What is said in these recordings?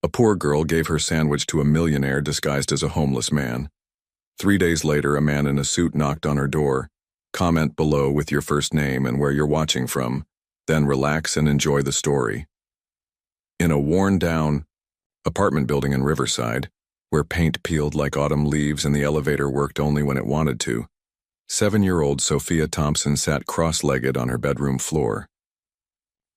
A poor girl gave her sandwich to a millionaire disguised as a homeless man. 3 days later, a man in a suit knocked on her door. Comment below with your first name and where you're watching from, then relax and enjoy the story. In a worn-down apartment building in Riverside, where paint peeled like autumn leaves and the elevator worked only when it wanted to, 7-year-old Sophia Thompson sat cross-legged on her bedroom floor.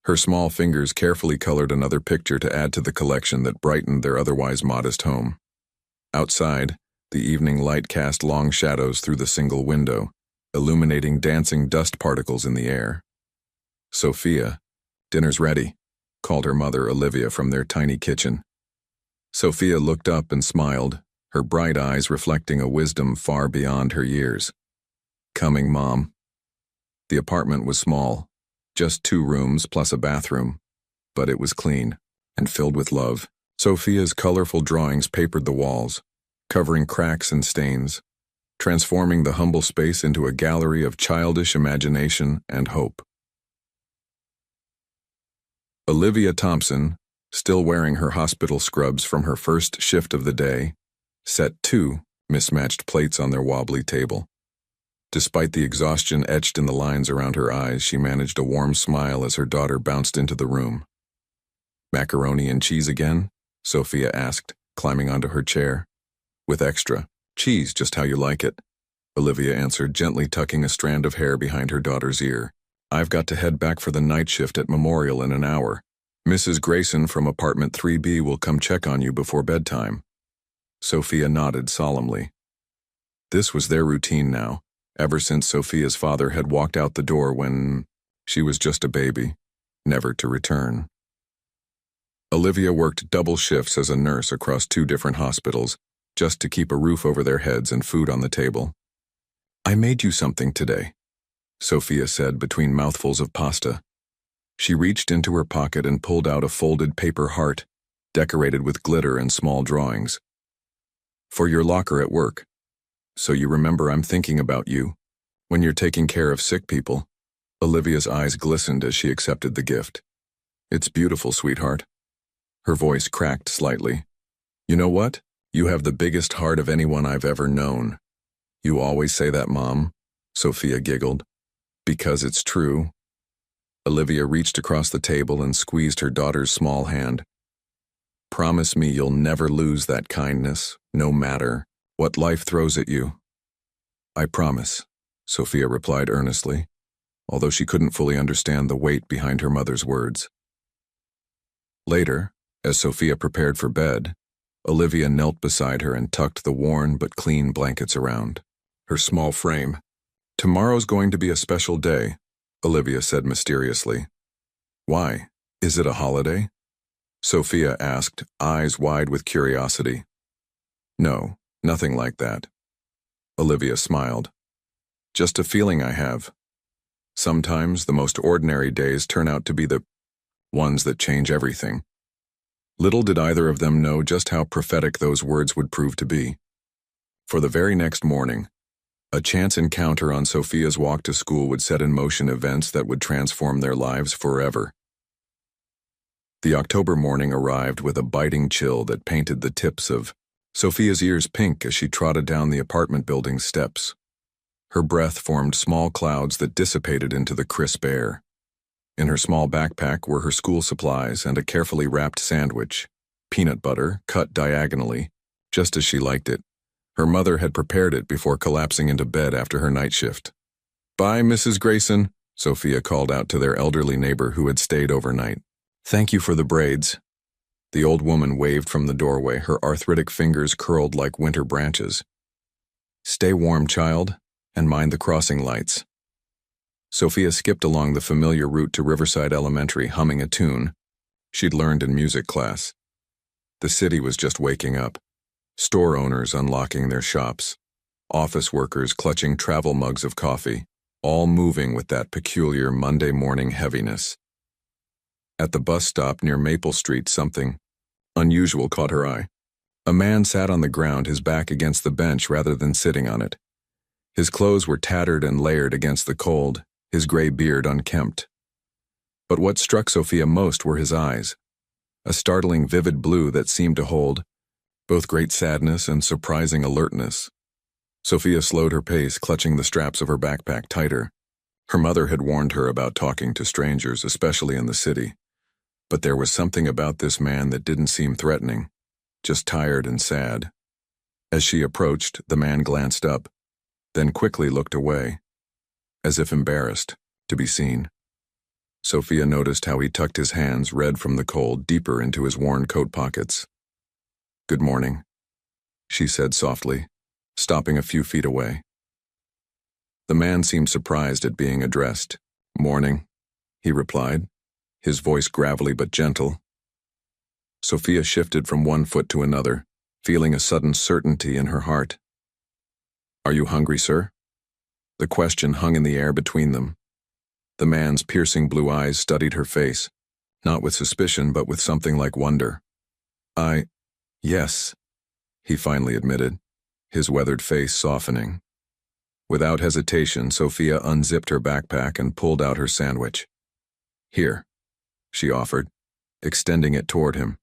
Her small fingers carefully colored another picture to add to the collection that brightened their otherwise modest home. Outside, the evening light cast long shadows through the single window, illuminating dancing dust particles in the air. "Sophia, dinner's ready," called her mother Olivia from their tiny kitchen. Sophia looked up and smiled, her bright eyes reflecting a wisdom far beyond her years. "Coming, Mom." The apartment was small, just 2 rooms plus a bathroom, but it was clean and filled with love. Sophia's colorful drawings papered the walls, covering cracks and stains, transforming the humble space into a gallery of childish imagination and hope. Olivia Thompson, still wearing her hospital scrubs from her first shift of the day, set 2 mismatched plates on their wobbly table. Despite the exhaustion etched in the lines around her eyes, she managed a warm smile as her daughter bounced into the room. "Macaroni and cheese again?" Sophia asked, climbing onto her chair. "With extra cheese, just how you like it," Olivia answered, gently tucking a strand of hair behind her daughter's ear. "I've got to head back for the night shift at Memorial in an hour. Mrs. Grayson from apartment 3B will come check on you before bedtime." Sophia nodded solemnly. This was their routine now, ever since Sophia's father had walked out the door when she was just a baby, never to return. Olivia worked double shifts as a nurse across 2 different hospitals, just to keep a roof over their heads and food on the table. "I made you something today," Sophia said between mouthfuls of pasta. She reached into her pocket and pulled out a folded paper heart, decorated with glitter and small drawings. "For your locker at work. So you remember I'm thinking about you when you're taking care of sick people." Olivia's eyes glistened as she accepted the gift. "It's beautiful, sweetheart." Her voice cracked slightly. "You know what? You have the biggest heart of anyone I've ever known." "You always say that, Mom," Sophia giggled. "Because it's true." Olivia reached across the table and squeezed her daughter's small hand. "Promise me you'll never lose that kindness, no matter what life throws at you." "I promise," Sophia replied earnestly, although she couldn't fully understand the weight behind her mother's words. Later, as Sophia prepared for bed, Olivia knelt beside her and tucked the worn but clean blankets around her small frame. "Tomorrow's going to be a special day," Olivia said mysteriously. "Why? Is it a holiday?" Sophia asked, eyes wide with curiosity. "No. Nothing like that." Olivia smiled. "Just a feeling I have. Sometimes the most ordinary days turn out to be the ones that change everything." Little did either of them know just how prophetic those words would prove to be. For the very next morning, a chance encounter on Sophia's walk to school would set in motion events that would transform their lives forever. The October morning arrived with a biting chill that painted the tips of Sophia's ears pink as she trotted down the apartment building's steps. Her breath formed small clouds that dissipated into the crisp air. In her small backpack were her school supplies and a carefully wrapped sandwich, peanut butter cut diagonally, just as she liked it. Her mother had prepared it before collapsing into bed after her night shift. "Bye, Mrs. Grayson," Sophia called out to their elderly neighbor who had stayed overnight. "Thank you for the braids." The old woman waved from the doorway, her arthritic fingers curled like winter branches. "Stay warm, child, and mind the crossing lights." Sophia skipped along the familiar route to Riverside Elementary, humming a tune she'd learned in music class. The city was just waking up. Store owners unlocking their shops, office workers clutching travel mugs of coffee, all moving with that peculiar Monday morning heaviness. At the bus stop near Maple Street, something unusual caught her eye. A man sat on the ground, his back against the bench rather than sitting on it. His clothes were tattered and layered against the cold, his gray beard unkempt. But what struck Sophia most were his eyes. a startling vivid blue that seemed to hold both great sadness and surprising alertness. Sophia slowed her pace, clutching the straps of her backpack tighter. Her mother had warned her about talking to strangers, especially in the city. But there was something about this man that didn't seem threatening, just tired and sad. As she approached, the man glanced up, then quickly looked away, as if embarrassed to be seen. Sophia noticed how he tucked his hands, red from the cold, deeper into his worn coat pockets. "Good morning," she said softly, stopping a few feet away. The man seemed surprised at being addressed. "Morning," he replied, his voice gravelly but gentle. Sophia shifted from one foot to another, feeling a sudden certainty in her heart. "Are you hungry, sir?" The question hung in the air between them. The man's piercing blue eyes studied her face, not with suspicion but with something like wonder. Yes," he finally admitted, his weathered face softening. Without hesitation, Sophia unzipped her backpack and pulled out her sandwich. "Here," she offered, extending it toward him.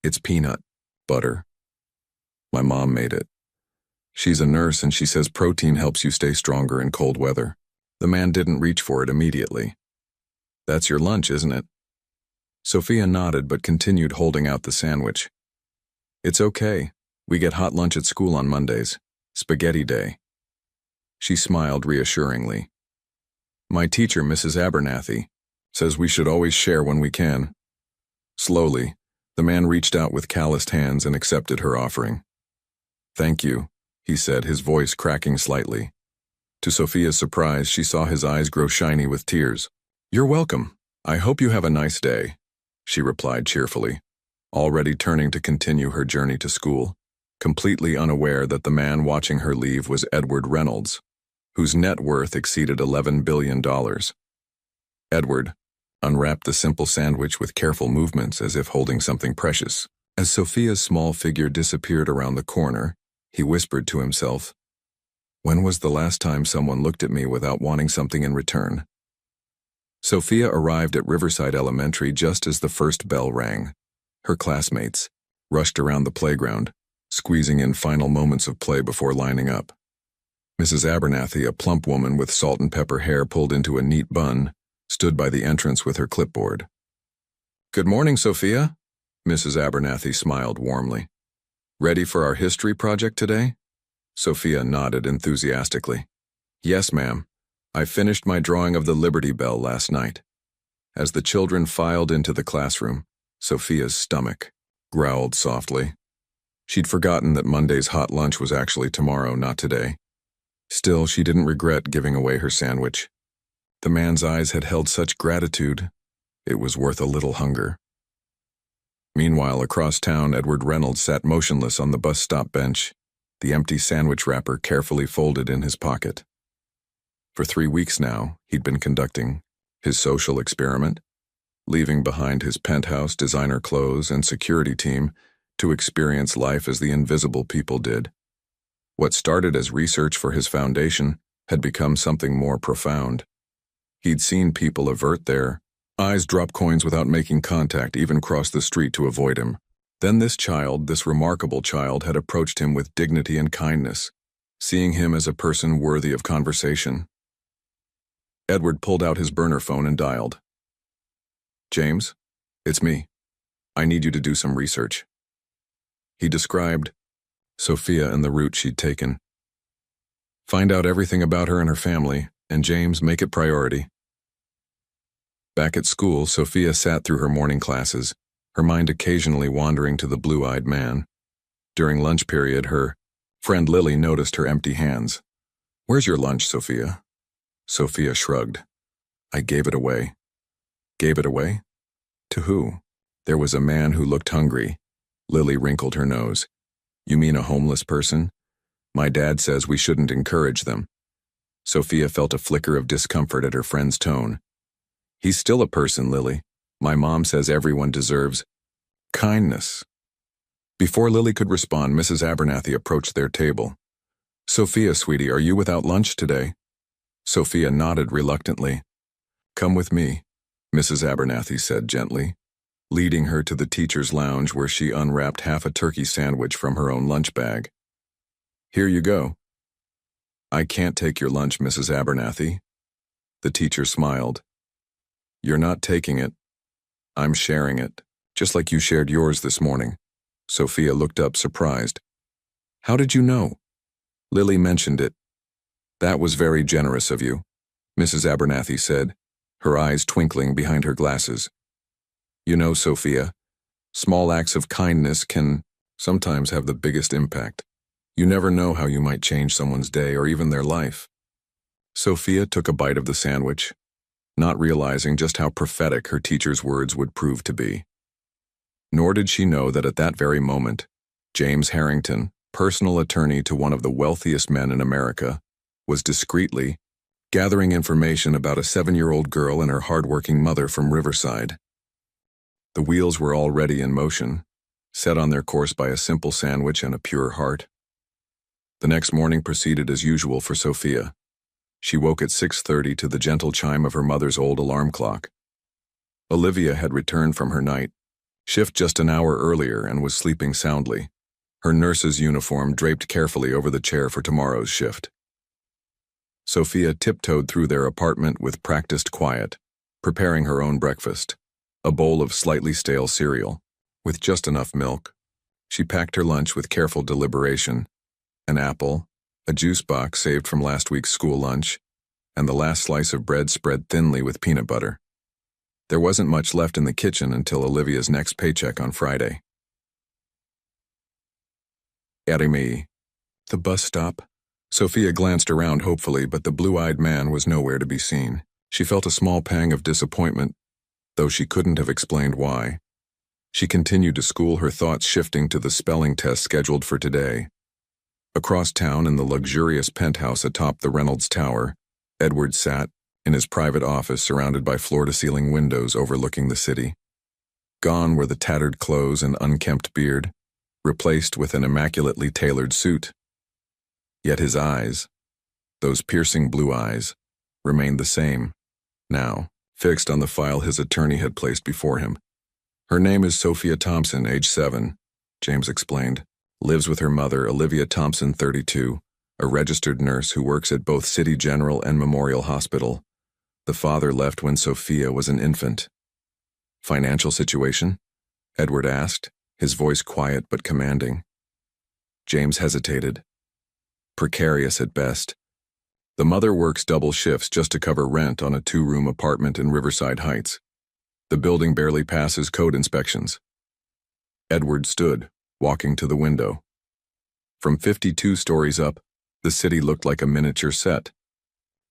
"It's peanut butter. My mom made it. She's a nurse and she says protein helps you stay stronger in cold weather." The man didn't reach for it immediately. "That's your lunch, isn't it?" Sophia nodded but continued holding out the sandwich. "It's okay. We get hot lunch at school on Mondays. Spaghetti day." She smiled reassuringly. "My teacher, Mrs. Abernathy, says we should always share when we can." Slowly, the man reached out with calloused hands and accepted her offering. "Thank you," he said, his voice cracking slightly. To Sophia's surprise, she saw his eyes grow shiny with tears. "You're welcome. I hope you have a nice day," she replied cheerfully, already turning to continue her journey to school, completely unaware that the man watching her leave was Edward Reynolds, whose net worth exceeded $11 billion. Edward unwrapped the simple sandwich with careful movements as if holding something precious. As Sophia's small figure disappeared around the corner, he whispered to himself, "When was the last time someone looked at me without wanting something in return?" Sophia arrived at Riverside Elementary just as the first bell rang. Her classmates rushed around the playground, squeezing in final moments of play before lining up. Mrs. Abernathy, a plump woman with salt and pepper hair pulled into a neat bun, stood by the entrance with her clipboard. "Good morning, Sophia," Mrs. Abernathy smiled warmly. "Ready for our history project today?" Sophia nodded enthusiastically. "Yes, ma'am. I finished my drawing of the Liberty Bell last night." As the children filed into the classroom, Sophia's stomach growled softly. She'd forgotten that Monday's hot lunch was actually tomorrow, not today. Still, she didn't regret giving away her sandwich. The man's eyes had held such gratitude, it was worth a little hunger. Meanwhile, across town, Edward Reynolds sat motionless on the bus stop bench, the empty sandwich wrapper carefully folded in his pocket. For 3 weeks now, he'd been conducting his social experiment, leaving behind his penthouse, designer clothes, and security team to experience life as the invisible people did. What started as research for his foundation had become something more profound. He'd seen people avert their eyes, drop coins without making contact, even cross the street to avoid him. Then this remarkable child, had approached him with dignity and kindness, seeing him as a person worthy of conversation. Edward pulled out his burner phone and dialed. "James, it's me. I need you to do some research." He described Sophia and the route she'd taken. "Find out everything about her and her family, and James, make it priority." Back at school, Sophia sat through her morning classes, her mind occasionally wandering to the blue-eyed man. During lunch period, her friend Lily noticed her empty hands. "Where's your lunch, Sophia?" Sophia shrugged. "I gave it away." "Gave it away? To who?" "There was a man who looked hungry." Lily wrinkled her nose. "You mean a homeless person? My dad says we shouldn't encourage them." Sophia felt a flicker of discomfort at her friend's tone. "He's still a person, Lily. My mom says everyone deserves kindness." Before Lily could respond, Mrs. Abernathy approached their table. "Sophia, sweetie, are you without lunch today?" Sophia nodded reluctantly. "Come with me," Mrs. Abernathy said gently. leading her to the teacher's lounge where she unwrapped half a turkey sandwich from her own lunch bag. "Here you go." "I can't take your lunch, Mrs. Abernathy." The teacher smiled. "You're not taking it. I'm sharing it, just like you shared yours this morning." Sophia looked up, surprised. "How did you know?" "Lily mentioned it." "That was very generous of you," Mrs. Abernathy said, her eyes twinkling behind her glasses. "You know, Sophia, small acts of kindness can sometimes have the biggest impact. You never know how you might change someone's day or even their life." Sophia took a bite of the sandwich, not realizing just how prophetic her teacher's words would prove to be. Nor did she know that at that very moment, James Harrington, personal attorney to one of the wealthiest men in America, was discreetly gathering information about a 7-year-old girl and her hardworking mother from Riverside. The wheels were already in motion, set on their course by a simple sandwich and a pure heart. The next morning proceeded as usual for Sophia. She woke at 6:30 to the gentle chime of her mother's old alarm clock. Olivia had returned from her night shift just an hour earlier and was sleeping soundly, her nurse's uniform draped carefully over the chair for tomorrow's shift. Sophia tiptoed through their apartment with practiced quiet, preparing her own breakfast, a bowl of slightly stale cereal, with just enough milk. She packed her lunch with careful deliberation, an apple, a juice box saved from last week's school lunch, and the last slice of bread spread thinly with peanut butter. There wasn't much left in the kitchen until Olivia's next paycheck on Friday. "Erimi." The bus stop. Sophia glanced around hopefully, but the blue-eyed man was nowhere to be seen. She felt a small pang of disappointment, though she couldn't have explained why. She continued to school, her thoughts shifting to the spelling test scheduled for today. Across town in the luxurious penthouse atop the Reynolds Tower, Edward sat in his private office surrounded by floor-to-ceiling windows overlooking the city. Gone were the tattered clothes and unkempt beard, replaced with an immaculately tailored suit. Yet his eyes, those piercing blue eyes, remained the same, now, fixed on the file his attorney had placed before him. "Her name is Sophia Thompson, age 7, James explained. "Lives with her mother, Olivia Thompson, 32, a registered nurse who works at both City General and Memorial Hospital. The father left when Sophia was an infant." "Financial situation?" Edward asked, his voice quiet but commanding. James hesitated. "Precarious at best. The mother works double shifts just to cover rent on a 2-room apartment in Riverside Heights. The building barely passes code inspections." Edward stood, walking to the window. From 52 stories up, the city looked like a miniature set,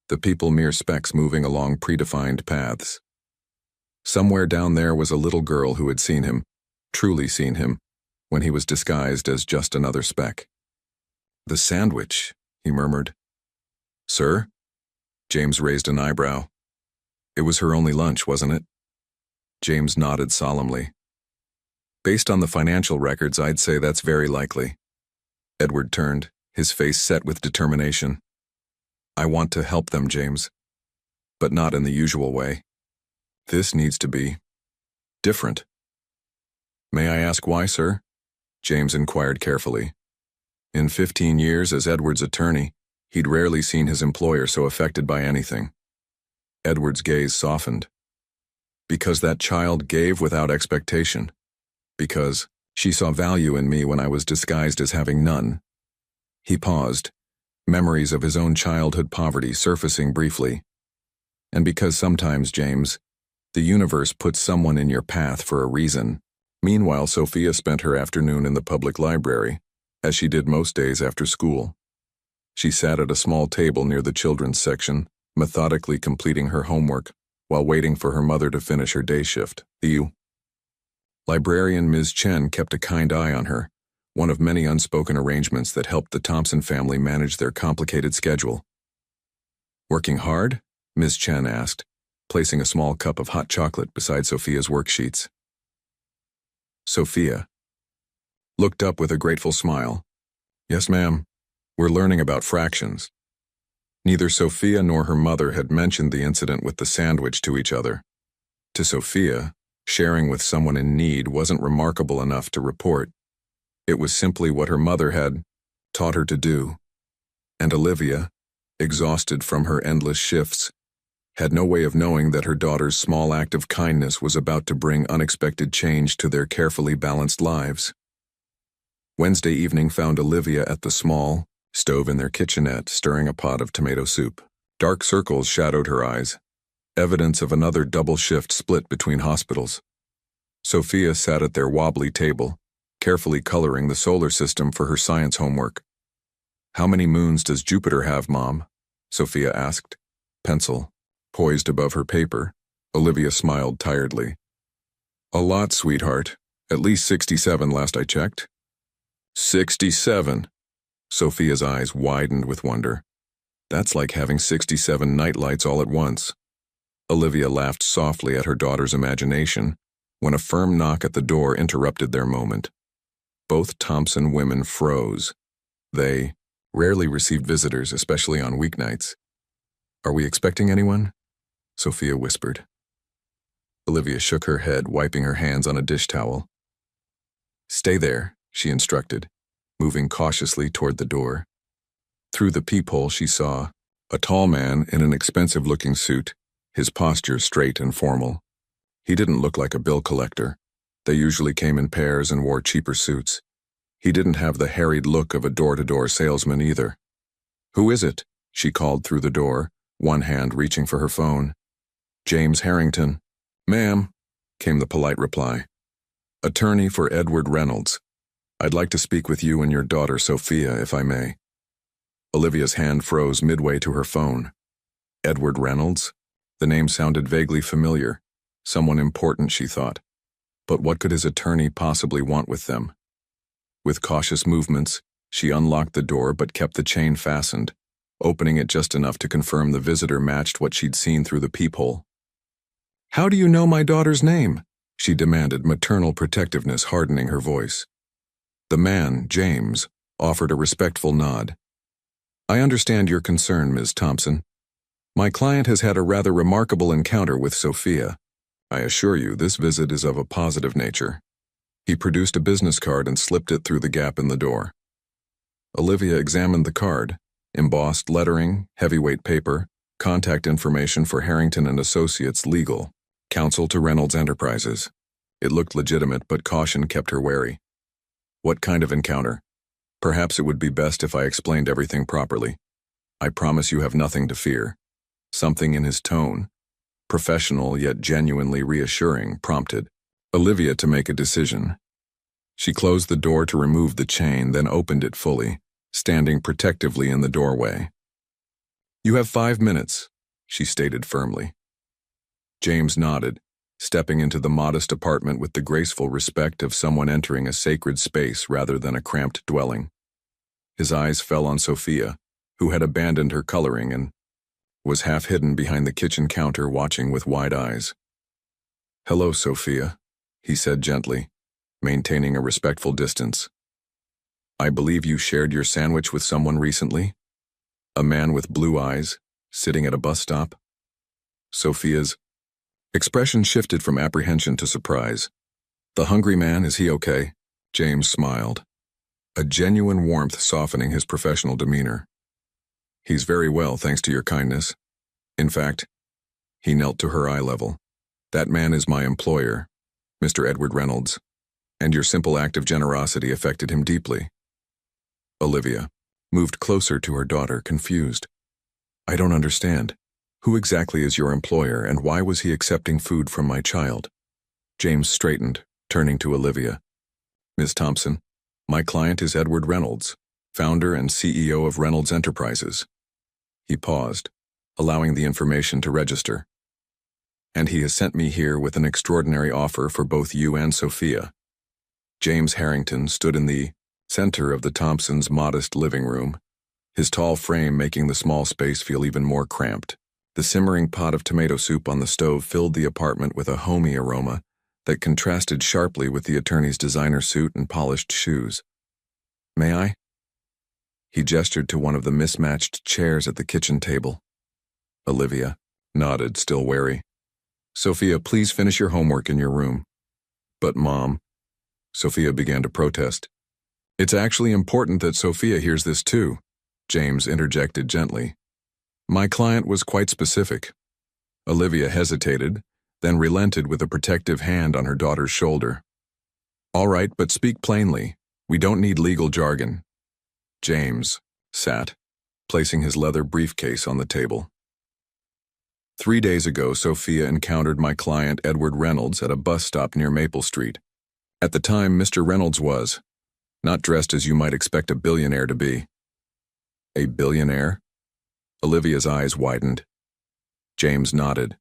the people mere specks moving along predefined paths. Somewhere down there was a little girl who had seen him, truly seen him, when he was disguised as just another speck. "The sandwich," he murmured. "Sir?" James raised an eyebrow. "It was her only lunch, wasn't it?" James nodded solemnly. "Based on the financial records, I'd say that's very likely." Edward turned, his face set with determination. "I want to help them, James, but not in the usual way. This needs to be different." "May I ask why, sir?" James inquired carefully. In 15 years as Edward's attorney, he'd rarely seen his employer so affected by anything. Edward's gaze softened. "Because that child gave without expectation. Because she saw value in me when I was disguised as having none." He paused, memories of his own childhood poverty surfacing briefly. "And because sometimes, James, the universe puts someone in your path for a reason." Meanwhile, Sophia spent her afternoon in the public library, as she did most days after school. She sat at a small table near the children's section, methodically completing her homework while waiting for her mother to finish her day shift. The librarian Ms. Chen kept a kind eye on her, one of many unspoken arrangements that helped the Thompson family manage their complicated schedule. "Working hard?" Ms. Chen asked, placing a small cup of hot chocolate beside Sophia's worksheets. Sophia looked up with a grateful smile. "Yes, ma'am. We're learning about fractions." Neither Sophia nor her mother had mentioned the incident with the sandwich to each other. To Sophia, Sharing with someone in need wasn't remarkable enough to report. It was simply what her mother had taught her to do. And Olivia, exhausted from her endless shifts, had no way of knowing that her daughter's small act of kindness was about to bring unexpected change to their carefully balanced lives. Wednesday evening found Olivia at the small stove in their kitchenette stirring a pot of tomato soup. Dark circles shadowed her eyes, evidence of another double shift split between hospitals. Sophia sat at their wobbly table, carefully coloring the solar system for her science homework. "How many moons does Jupiter have, Mom?" Sophia asked, pencil poised above her paper. Olivia smiled tiredly. "A lot, sweetheart. At least 67 last I checked." 67. Sophia's eyes widened with wonder. That's like having 67 nightlights all at once. Olivia laughed softly at her daughter's imagination when a firm knock at the door interrupted their moment. Both Thompson women froze. They rarely received visitors, especially on weeknights. "Are we expecting anyone?" Sophia whispered. Olivia shook her head, wiping her hands on a dish towel. "Stay there," she instructed, moving cautiously toward the door. Through the peephole she saw a tall man in an expensive-looking suit, his posture straight and formal. He didn't look like a bill collector. They usually came in pairs and wore cheaper suits. He didn't have the harried look of a door-to-door salesman either. "Who is it?" she called through the door, one hand reaching for her phone. "James Harrington." "Ma'am," came the polite reply. "Attorney for Edward Reynolds. I'd like to speak with you and your daughter Sophia, if I may." Olivia's hand froze midway to her phone. Edward Reynolds? The name sounded vaguely familiar. Someone important, she thought. But what could his attorney possibly want with them? With cautious movements, she unlocked the door but kept the chain fastened, opening it just enough to confirm the visitor matched what she'd seen through the peephole. "How do you know my daughter's name?" she demanded, maternal protectiveness hardening her voice. The man, James, offered a respectful nod. "I understand your concern, Ms. Thompson. My client has had a rather remarkable encounter with Sophia. I assure you this visit is of a positive nature." He produced a business card and slipped it through the gap in the door. Olivia examined the card. Embossed lettering, heavyweight paper, contact information for Harrington and Associates Legal, counsel to Reynolds Enterprises. It looked legitimate, but caution kept her wary. "What kind of encounter? Perhaps it would be best if I explained everything properly. I promise you have nothing to fear." Something in his tone, professional yet genuinely reassuring, prompted Olivia to make a decision. She closed the door to remove the chain, then opened it fully, standing protectively in the doorway. "You have 5 minutes," she stated firmly. James nodded, stepping into the modest apartment with the graceful respect of someone entering a sacred space rather than a cramped dwelling. His eyes fell on Sophia, who had abandoned her coloring and was half hidden behind the kitchen counter watching with wide eyes. "Hello, Sophia," he said gently, maintaining a respectful distance. "I believe you shared your sandwich with someone recently? A man with blue eyes, sitting at a bus stop?" Sophia's expression shifted from apprehension to surprise. "The hungry man, is he okay?" James smiled, a genuine warmth softening his professional demeanor. "He's very well, thanks to your kindness. In fact," he knelt to her eye level, "that man is my employer, Mr. Edward Reynolds, and your simple act of generosity affected him deeply." Olivia moved closer to her daughter, confused. "I don't understand. Who exactly is your employer, and why was he accepting food from my child?" James straightened, turning to Olivia. "Ms. Thompson, my client is Edward Reynolds, founder and CEO of Reynolds Enterprises." He paused, allowing the information to register. "And he has sent me here with an extraordinary offer for both you and Sophia." James Harrington stood in the center of the Thompsons' modest living room, his tall frame making the small space feel even more cramped. The simmering pot of tomato soup on the stove filled the apartment with a homey aroma that contrasted sharply with the attorney's designer suit and polished shoes. "May I?" He gestured to one of the mismatched chairs at the kitchen table. Olivia nodded, still wary. Sophia, please finish your homework in your room. But Mom, Sophia began to protest. It's actually important that Sophia hears this too, James interjected gently. My client was quite specific. Olivia hesitated, then relented with a protective hand on her daughter's shoulder. All right, but speak plainly. We don't need legal jargon. James sat, placing his leather briefcase on the table. 3 days ago, Sophia encountered my client Edward Reynolds at a bus stop near Maple Street. At the time, Mr. Reynolds was not dressed as you might expect a billionaire to be. A billionaire? Olivia's eyes widened. James nodded.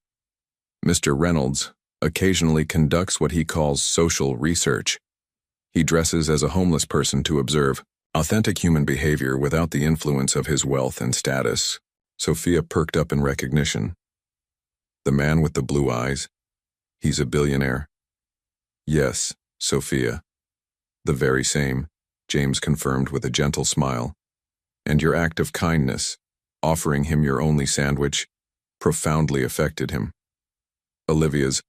Mr. Reynolds occasionally conducts what he calls social research. He dresses as a homeless person to observe authentic human behavior without the influence of his wealth and status. Sophia perked up in recognition. The man with the blue eyes? He's a billionaire. Yes, Sophia. The very same, James confirmed with a gentle smile. And your act of kindness, offering him your only sandwich, profoundly affected him. Olivia's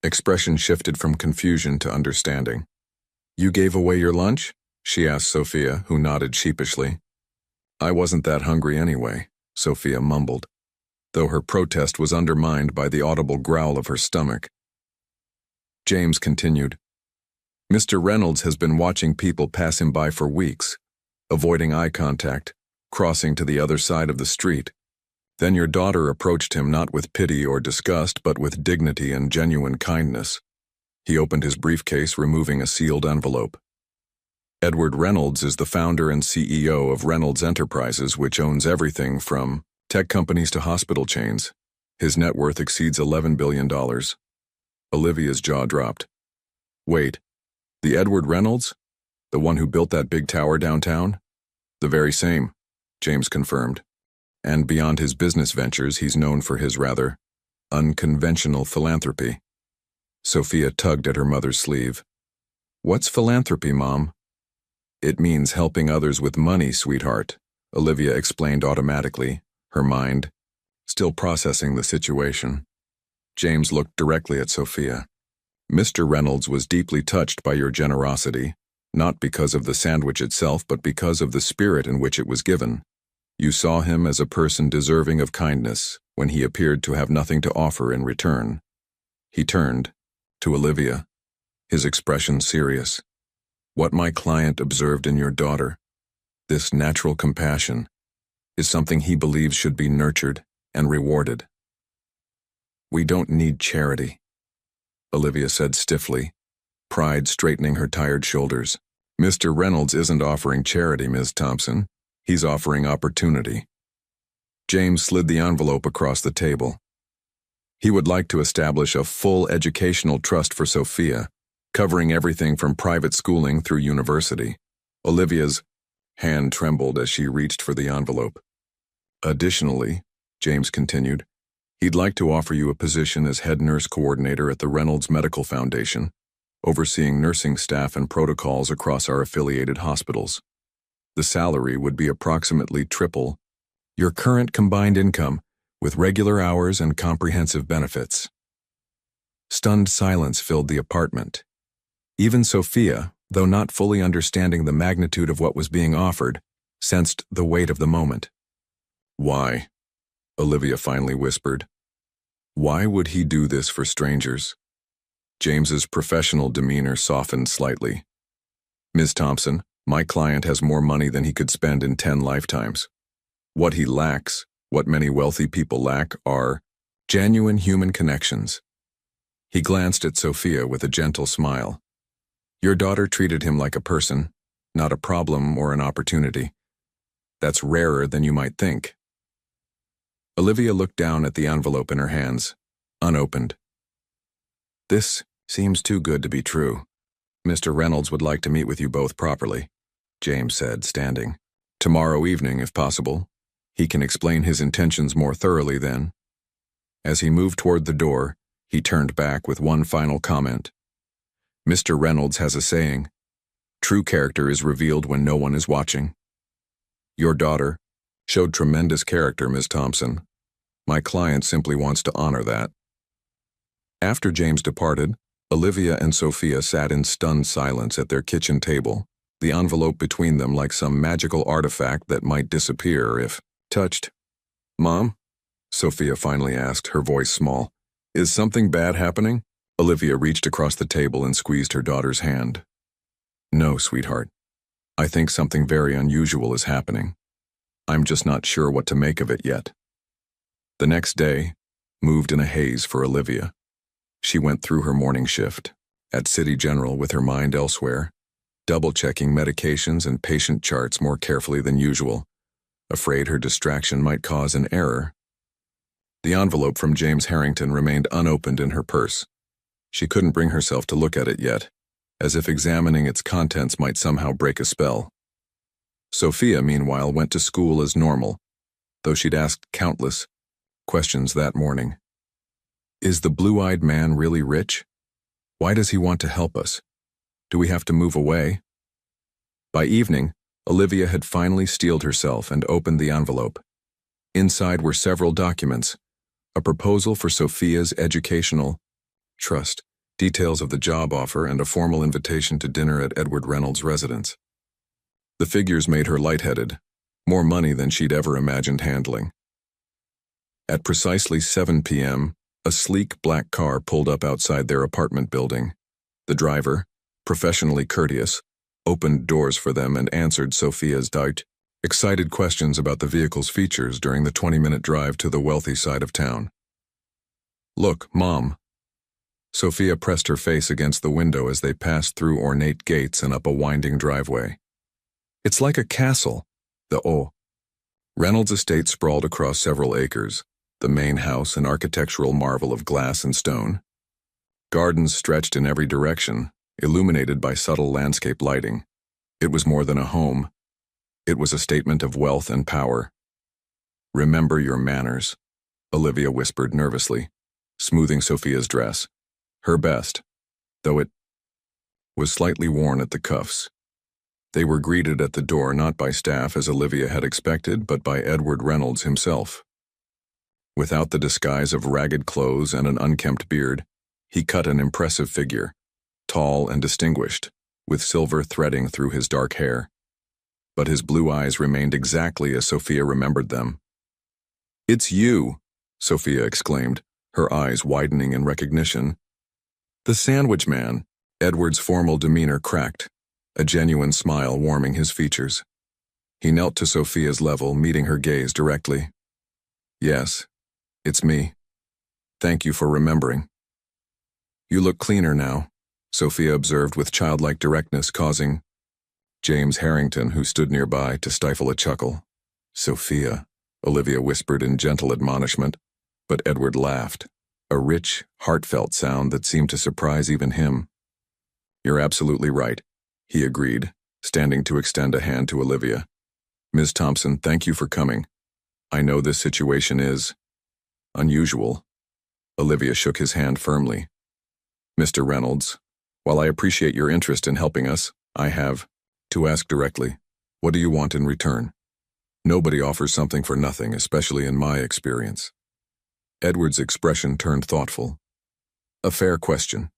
expression shifted from confusion to understanding. You gave away your lunch? She asked Sophia, who nodded sheepishly. I wasn't that hungry anyway, Sophia mumbled, though her protest was undermined by the audible growl of her stomach. James continued. Mr. Reynolds has been watching people pass him by for weeks, avoiding eye contact, crossing to the other side of the street. Then your daughter approached him not with pity or disgust, but with dignity and genuine kindness. He opened his briefcase, removing a sealed envelope. Edward Reynolds is the founder and CEO of Reynolds Enterprises, which owns everything from tech companies to hospital chains. His net worth exceeds $11 billion. Olivia's jaw dropped. Wait, the Edward Reynolds? The one who built that big tower downtown? The very same, James confirmed. And beyond his business ventures, he's known for his rather unconventional philanthropy. Sophia tugged at her mother's sleeve. What's philanthropy, Mom? It means helping others with money, sweetheart, Olivia explained automatically, her mind still processing the situation. James looked directly at Sophia. Mr. Reynolds was deeply touched by your generosity, not because of the sandwich itself, but because of the spirit in which it was given. You saw him as a person deserving of kindness when he appeared to have nothing to offer in return. He turned to Olivia, his expression serious. What my client observed in your daughter, this natural compassion, is something he believes should be nurtured and rewarded. We don't need charity, Olivia said stiffly, pride straightening her tired shoulders. Mr. Reynolds isn't offering charity, Ms. Thompson. He's offering opportunity. James slid the envelope across the table. He would like to establish a full educational trust for Sophia, covering everything from private schooling through university. Olivia's hand trembled as she reached for the envelope. Additionally, James continued, he'd like to offer you a position as head nurse coordinator at the Reynolds Medical Foundation, overseeing nursing staff and protocols across our affiliated hospitals. The salary would be approximately triple your current combined income, with regular hours and comprehensive benefits. Stunned silence filled the apartment. Even Sophia, though not fully understanding the magnitude of what was being offered, sensed the weight of the moment. Why? Olivia finally whispered. Why would he do this for strangers? James's professional demeanor softened slightly. Ms. Thompson, my client has more money than he could spend in 10 lifetimes. What he lacks, what many wealthy people lack, are genuine human connections. He glanced at Sophia with a gentle smile. Your daughter treated him like a person, not a problem or an opportunity. That's rarer than you might think. Olivia looked down at the envelope in her hands, unopened. This seems too good to be true. Mr. Reynolds would like to meet with you both properly, James said, standing. Tomorrow evening, if possible. He can explain his intentions more thoroughly then. As he moved toward the door, he turned back with one final comment. Mr. Reynolds has a saying, true character is revealed when no one is watching. Your daughter showed tremendous character, Ms. Thompson. My client simply wants to honor that. After James departed, Olivia and Sophia sat in stunned silence at their kitchen table, the envelope between them like some magical artifact that might disappear if touched. "Mom?" Sophia finally asked, her voice small. "Is something bad happening?" Olivia reached across the table and squeezed her daughter's hand. "No, sweetheart. I think something very unusual is happening. I'm just not sure what to make of it yet." The next day moved in a haze for Olivia. She went through her morning shift at City General with her mind elsewhere, double-checking medications and patient charts more carefully than usual, afraid her distraction might cause an error. The envelope from James Harrington remained unopened in her purse. She couldn't bring herself to look at it yet, as if examining its contents might somehow break a spell. Sophia, meanwhile, went to school as normal, though she'd asked countless questions that morning. Is the blue-eyed man really rich? Why does he want to help us? Do we have to move away? By evening, Olivia had finally steeled herself and opened the envelope. Inside were several documents: a proposal for Sophia's educational trust, details of the job offer, and a formal invitation to dinner at Edward Reynolds' residence. The figures made her lightheaded, more money than she'd ever imagined handling. At precisely 7 p.m., a sleek black car pulled up outside their apartment building. The driver, professionally courteous, opened doors for them and answered Sophia's excited questions about the vehicle's features during the 20-minute drive to the wealthy side of town. "Look, Mom." Sophia pressed her face against the window as they passed through ornate gates and up a winding driveway. "It's like a castle." The Reynolds estate sprawled across several acres, the main house an architectural marvel of glass and stone. Gardens stretched in every direction, illuminated by subtle landscape lighting. It was more than a home. It was a statement of wealth and power. "Remember your manners," Olivia whispered nervously, smoothing Sophia's dress. Her best, though it was slightly worn at the cuffs. They were greeted at the door not by staff as Olivia had expected, but by Edward Reynolds himself. Without the disguise of ragged clothes and an unkempt beard, he cut an impressive figure, tall and distinguished, with silver threading through his dark hair. But his blue eyes remained exactly as Sophia remembered them. "It's you," Sophia exclaimed, her eyes widening in recognition. "The sandwich man." Edward's formal demeanor cracked, a genuine smile warming his features. He knelt to Sophia's level, meeting her gaze directly. "Yes, it's me. Thank you for remembering." "You look cleaner now," Sophia observed with childlike directness, causing James Harrington, who stood nearby, to stifle a chuckle. "Sophia," Olivia whispered in gentle admonishment, but Edward laughed, a rich, heartfelt sound that seemed to surprise even him. "You're absolutely right," he agreed, standing to extend a hand to Olivia. "Ms. Thompson, thank you for coming. I know this situation is unusual." Olivia shook his hand firmly. "Mr. Reynolds, while I appreciate your interest in helping us, I have to ask directly, what do you want in return? Nobody offers something for nothing, especially in my experience." Edward's expression turned thoughtful. "A fair question.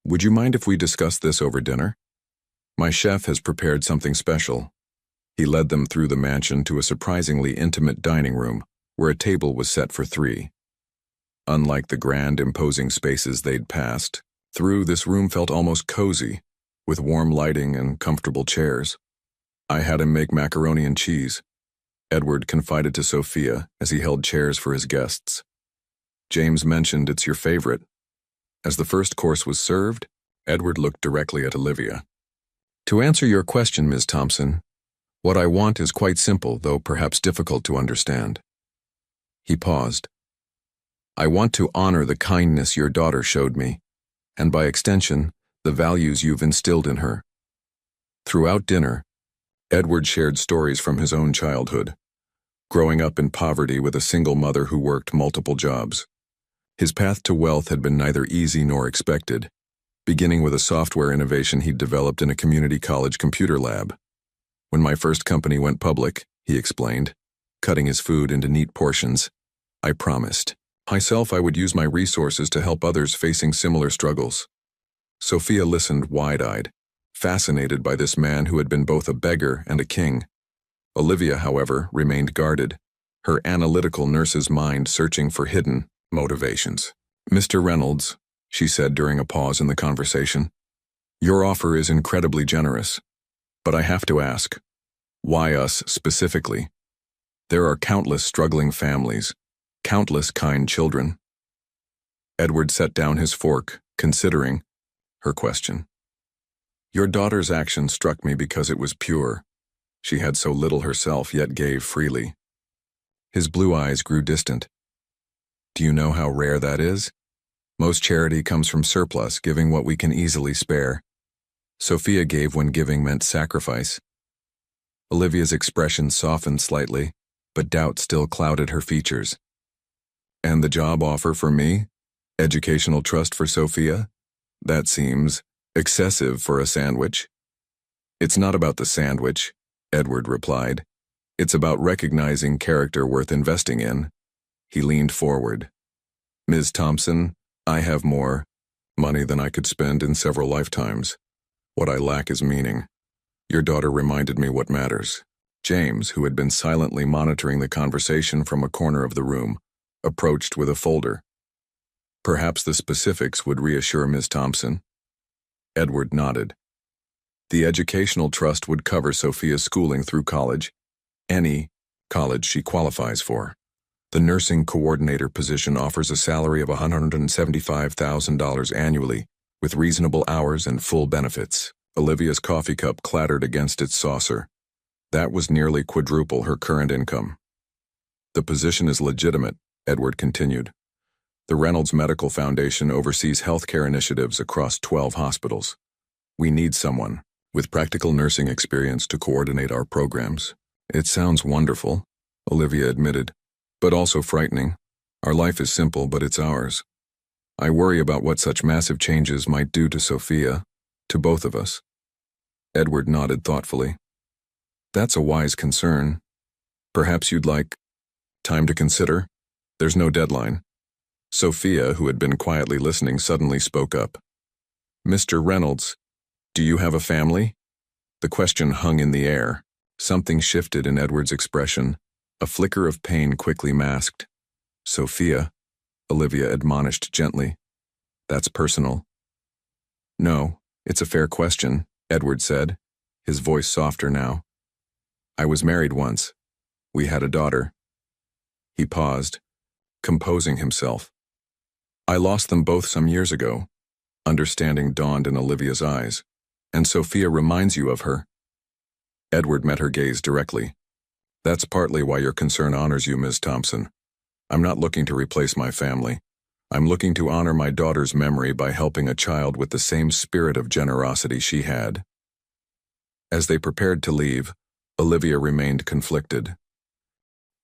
Would you mind if we discuss this over dinner? My chef has prepared something special." He led them through the mansion to a surprisingly intimate dining room, where a table was set for 3. Unlike the grand, imposing spaces they'd passed through, this room felt almost cozy, with warm lighting and comfortable chairs. "I had him make macaroni and cheese," Edward confided to Sophia as he held chairs for his guests. "James mentioned it's your favorite." As the first course was served, Edward looked directly at Olivia. "To answer your question, Ms. Thompson, what I want is quite simple, though perhaps difficult to understand." He paused. "I want to honor the kindness your daughter showed me, and by extension, the values you've instilled in her." Throughout dinner, Edward shared stories from his own childhood, growing up in poverty with a single mother who worked multiple jobs. His path to wealth had been neither easy nor expected, beginning with a software innovation he'd developed in a community college computer lab. "When my first company went public," he explained, cutting his food into neat portions, "I promised Myself, I would use my resources to help others facing similar struggles. Sophia listened wide-eyed, fascinated by this man who had been both a beggar and a king. Olivia, however, remained guarded, her analytical nurse's mind searching for hidden motivations. "Mr. Reynolds," she said during a pause in the conversation, "your offer is incredibly generous. But I have to ask, why us specifically? There are countless struggling families, countless kind children." Edward set down his fork, considering her question. "Your daughter's action struck me because it was pure. She had so little herself, yet gave freely." His blue eyes grew distant. "Do you know how rare that is? Most charity comes from surplus, giving what we can easily spare. Sophia gave when giving meant sacrifice." Olivia's expression softened slightly, but doubt still clouded her features. "And the job offer for me? Educational trust for Sophia? That seems excessive for a sandwich." "It's not about the sandwich," Edward replied. "It's about recognizing character worth investing in." He leaned forward. "Ms. Thompson, I have more money than I could spend in several lifetimes. What I lack is meaning. Your daughter reminded me what matters." James, who had been silently monitoring the conversation from a corner of the room, approached with a folder. "Perhaps the specifics would reassure Ms. Thompson." Edward nodded. "The educational trust would cover Sophia's schooling through college, any college she qualifies for. The nursing coordinator position offers a salary of $175,000 annually, with reasonable hours and full benefits." Olivia's coffee cup clattered against its saucer. That was nearly quadruple her current income. "The position is legitimate," Edward continued. "The Reynolds Medical Foundation oversees healthcare initiatives across 12 hospitals. We need someone with practical nursing experience to coordinate our programs." "It sounds wonderful," Olivia admitted, "but also frightening. Our life is simple, but it's ours. I worry about what such massive changes might do to Sophia, to both of us." Edward nodded thoughtfully. "That's a wise concern. Perhaps you'd like time to consider? There's no deadline." Sophia, who had been quietly listening, suddenly spoke up. "Mr. Reynolds, do you have a family?" The question hung in the air. Something shifted in Edward's expression, a flicker of pain quickly masked. "Sophia," Olivia admonished gently. "That's personal." "No, it's a fair question," Edward said, his voice softer now. "I was married once. We had a daughter." He paused, composing himself. "I lost them both some years ago." Understanding dawned in Olivia's eyes. "And Sophia reminds you of her?" Edward met her gaze directly. "That's partly why your concern honors you, Ms. Thompson. I'm not looking to replace my family. I'm looking to honor my daughter's memory by helping a child with the same spirit of generosity she had." As they prepared to leave, Olivia remained conflicted.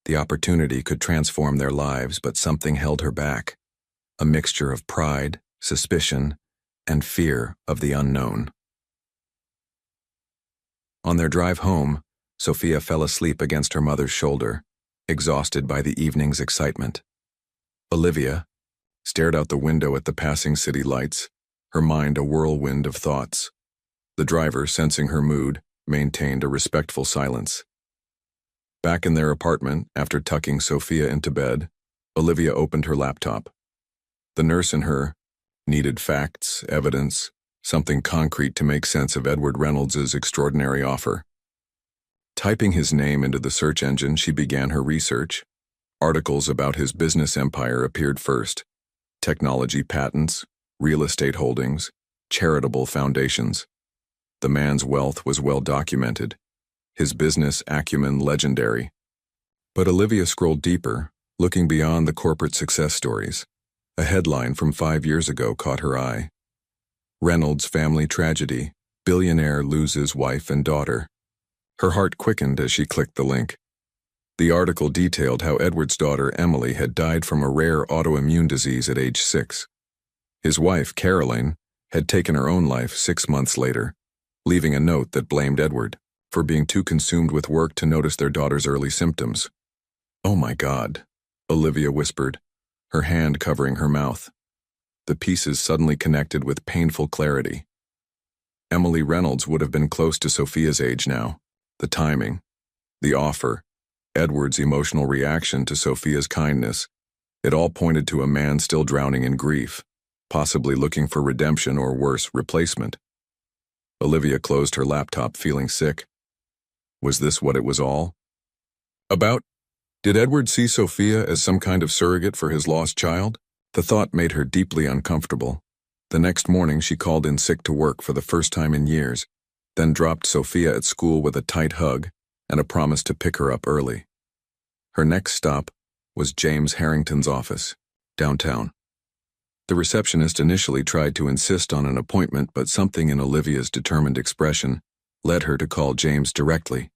The opportunity could transform their lives, but something held her back. A mixture of pride, suspicion, and fear of the unknown. On their drive home, Sophia fell asleep against her mother's shoulder, exhausted by the evening's excitement. Olivia stared out the window at the passing city lights, her mind a whirlwind of thoughts. The driver, sensing her mood, maintained a respectful silence. Back in their apartment, after tucking Sophia into bed, Olivia opened her laptop. The nurse in her needed facts, evidence, something concrete to make sense of Edward Reynolds's extraordinary offer. Typing his name into the search engine, she began her research. Articles about his business empire appeared first. Technology patents, real estate holdings, charitable foundations. The man's wealth was well documented, his business acumen legendary. But Olivia scrolled deeper, looking beyond the corporate success stories. A headline from 5 years ago caught her eye. "Reynolds family tragedy. Billionaire loses wife and daughter." Her heart quickened as she clicked the link. The article detailed how Edward's daughter Emily had died from a rare autoimmune disease at age 6. His wife, Caroline, had taken her own life 6 months later, leaving a note that blamed Edward for being too consumed with work to notice their daughter's early symptoms. "Oh my God," Olivia whispered. her hand covering her mouth. The pieces suddenly connected with painful clarity. Emily Reynolds would have been close to Sophia's age now. The timing, the offer, Edward's emotional reaction to Sophia's kindness, it all pointed to a man still drowning in grief, possibly looking for redemption or worse, replacement. Olivia closed her laptop, feeling sick. Was this what it was all about? Did Edward see Sophia as some kind of surrogate for his lost child? The thought made her deeply uncomfortable. The next morning she called in sick to work for the first time in years, then dropped Sophia at school with a tight hug and a promise to pick her up early. Her next stop was James Harrington's office, downtown. The receptionist initially tried to insist on an appointment, but something in Olivia's determined expression led her to call James directly.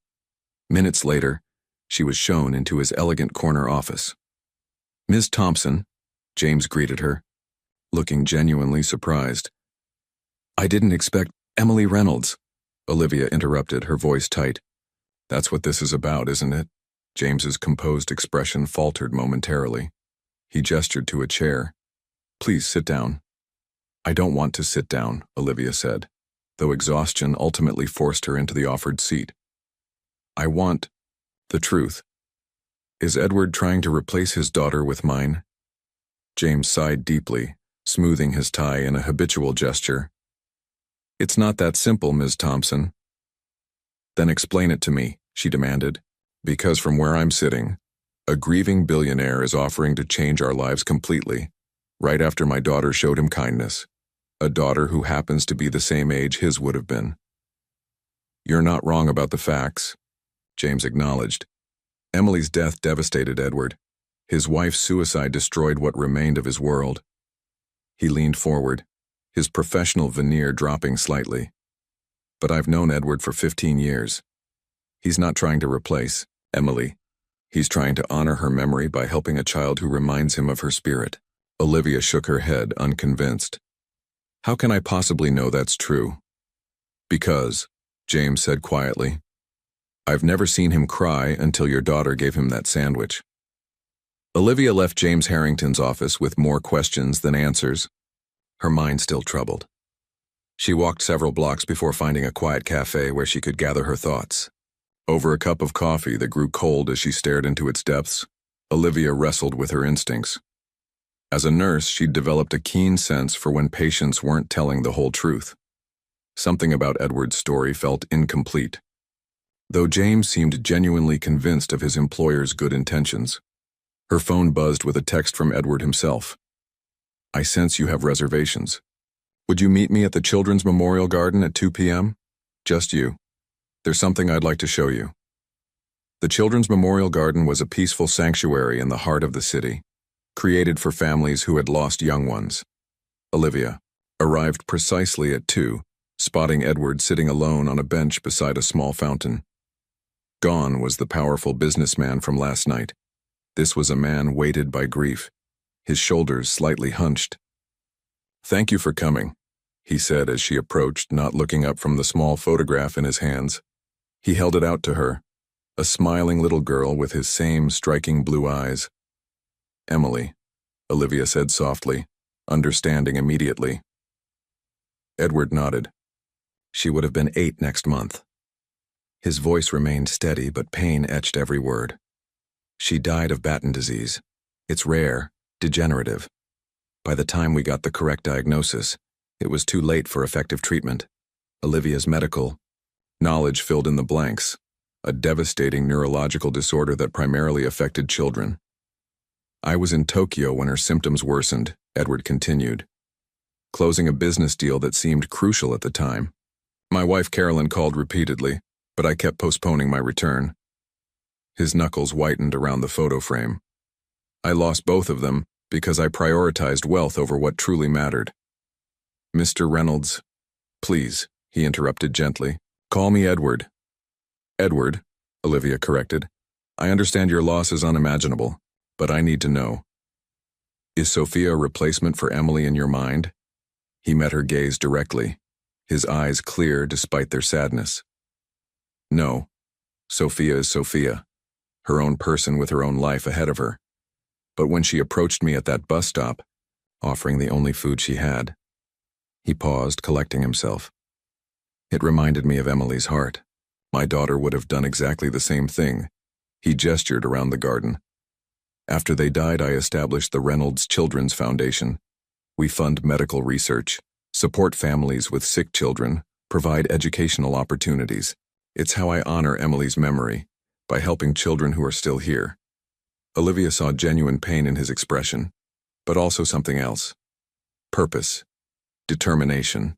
Minutes later, she was shown into his elegant corner office. "Ms. Thompson," James greeted her, looking genuinely surprised. "I didn't expect Emily Reynolds," Olivia interrupted, her voice tight. "That's what this is about, isn't it?" James's composed expression faltered momentarily. He gestured to a chair. "Please sit down." "I don't want to sit down," Olivia said, though exhaustion ultimately forced her into the offered seat. "I want the truth. Is Edward trying to replace his daughter with mine?" James sighed deeply, smoothing his tie in a habitual gesture. "It's not that simple, Ms. Thompson." "Then explain it to me," she demanded, "because from where I'm sitting, a grieving billionaire is offering to change our lives completely, right after my daughter showed him kindness, a daughter who happens to be the same age his would have been." "You're not wrong about the facts," James acknowledged. Emily's death devastated Edward. His wife's suicide destroyed what remained of his world. He leaned forward, his professional veneer dropping slightly. "But I've known Edward for 15 years. He's not trying to replace Emily. He's trying to honor her memory by helping a child who reminds him of her spirit." Olivia shook her head, unconvinced. "How can I possibly know that's true?" "Because," James said quietly, "I've never seen him cry until your daughter gave him that sandwich." Olivia left James Harrington's office with more questions than answers, her mind still troubled. She walked several blocks before finding a quiet cafe where she could gather her thoughts. Over a cup of coffee that grew cold as she stared into its depths, Olivia wrestled with her instincts. As a nurse, she'd developed a keen sense for when patients weren't telling the whole truth. Something about Edward's story felt incomplete, though James seemed genuinely convinced of his employer's good intentions. Her phone buzzed with a text from Edward himself. "I sense you have reservations. Would you meet me at the Children's Memorial Garden at 2 p.m.? Just you. There's something I'd like to show you." The Children's Memorial Garden was a peaceful sanctuary in the heart of the city, created for families who had lost young ones. Olivia arrived precisely at 2, spotting Edward sitting alone on a bench beside a small fountain. Gone was the powerful businessman from last night. This was a man weighted by grief, his shoulders slightly hunched. "Thank you for coming," he said as she approached, not looking up from the small photograph in his hands. He held it out to her, a smiling little girl with his same striking blue eyes. "Emily," Olivia said softly, understanding immediately. Edward nodded. "She would have been 8 next month." His voice remained steady, but pain etched every word. "She died of Batten disease. It's rare, degenerative. By the time we got the correct diagnosis, it was too late for effective treatment." Olivia's medical knowledge filled in the blanks, a devastating neurological disorder that primarily affected children. "I was in Tokyo when her symptoms worsened," Edward continued, "closing a business deal that seemed crucial at the time. My wife Carolyn called repeatedly, but I kept postponing my return." His knuckles whitened around the photo frame. "I lost both of them because I prioritized wealth over what truly mattered." "Mr. Reynolds, please," he interrupted gently. "Call me Edward." "Edward," Olivia corrected. "I understand your loss is unimaginable, but I need to know. Is Sophia a replacement for Emily in your mind?" He met her gaze directly, his eyes clear despite their sadness. "No. Sophia is Sophia, her own person with her own life ahead of her. But when she approached me at that bus stop, offering the only food she had, he paused, collecting himself. It reminded me of Emily's heart. My daughter would have done exactly the same thing. He gestured around the garden. After they died, I established the Reynolds Children's Foundation. We fund medical research, support families with sick children, provide educational opportunities. It's how I honor Emily's memory, by helping children who are still here. Olivia saw genuine pain in his expression, but also something else. Purpose. Determination.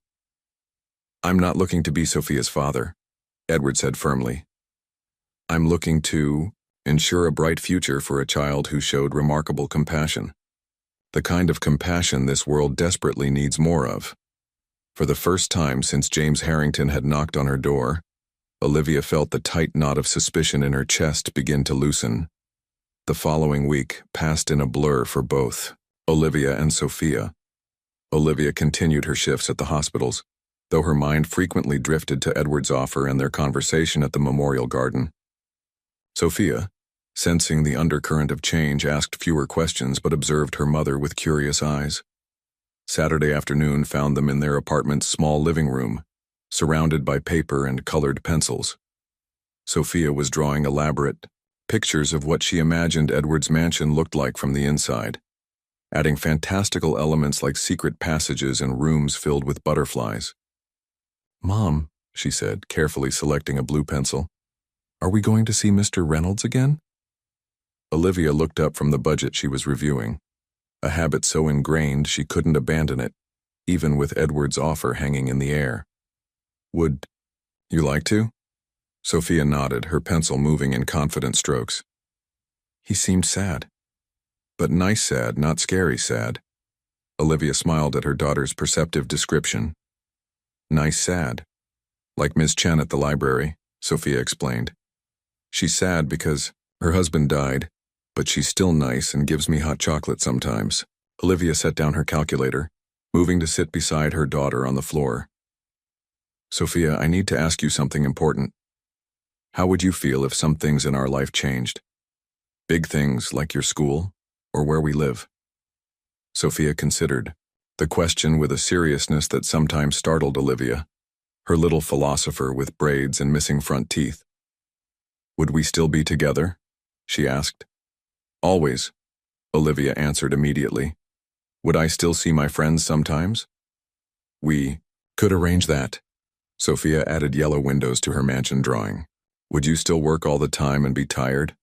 I'm not looking to be Sophia's father, Edward said firmly. I'm looking to ensure a bright future for a child who showed remarkable compassion. The kind of compassion this world desperately needs more of. For the first time since James Harrington had knocked on her door, Olivia felt the tight knot of suspicion in her chest begin to loosen. The following week passed in a blur for both Olivia and Sophia. Olivia continued her shifts at the hospitals, though her mind frequently drifted to Edward's offer and their conversation at the memorial garden. Sophia, sensing the undercurrent of change, asked fewer questions but observed her mother with curious eyes. Saturday afternoon found them in their apartment's small living room, surrounded by paper and colored pencils. Sophia was drawing elaborate pictures of what she imagined Edward's mansion looked like from the inside, adding fantastical elements like secret passages and rooms filled with butterflies. "Mom," she said, carefully selecting a blue pencil, "are we going to see Mr. Reynolds again?" Olivia looked up from the budget she was reviewing, a habit so ingrained she couldn't abandon it, even with Edward's offer hanging in the air. "Would you like to?" Sophia nodded, her pencil moving in confident strokes. He seemed sad. But nice sad, not scary sad. Olivia smiled at her daughter's perceptive description. "Nice sad. Like Miss Chen at the library," Sophia explained. "She's sad because her husband died, but she's still nice and gives me hot chocolate sometimes." Olivia set down her calculator, moving to sit beside her daughter on the floor. "Sophia, I need to ask you something important. How would you feel if some things in our life changed? Big things like your school, or where we live?" Sophia considered the question with a seriousness that sometimes startled Olivia, her little philosopher with braids and missing front teeth. "Would we still be together?" she asked. "Always," Olivia answered immediately. "Would I still see my friends sometimes?" "We could arrange that." Sophia added yellow windows to her mansion drawing. "Would you still work all the time and be tired?"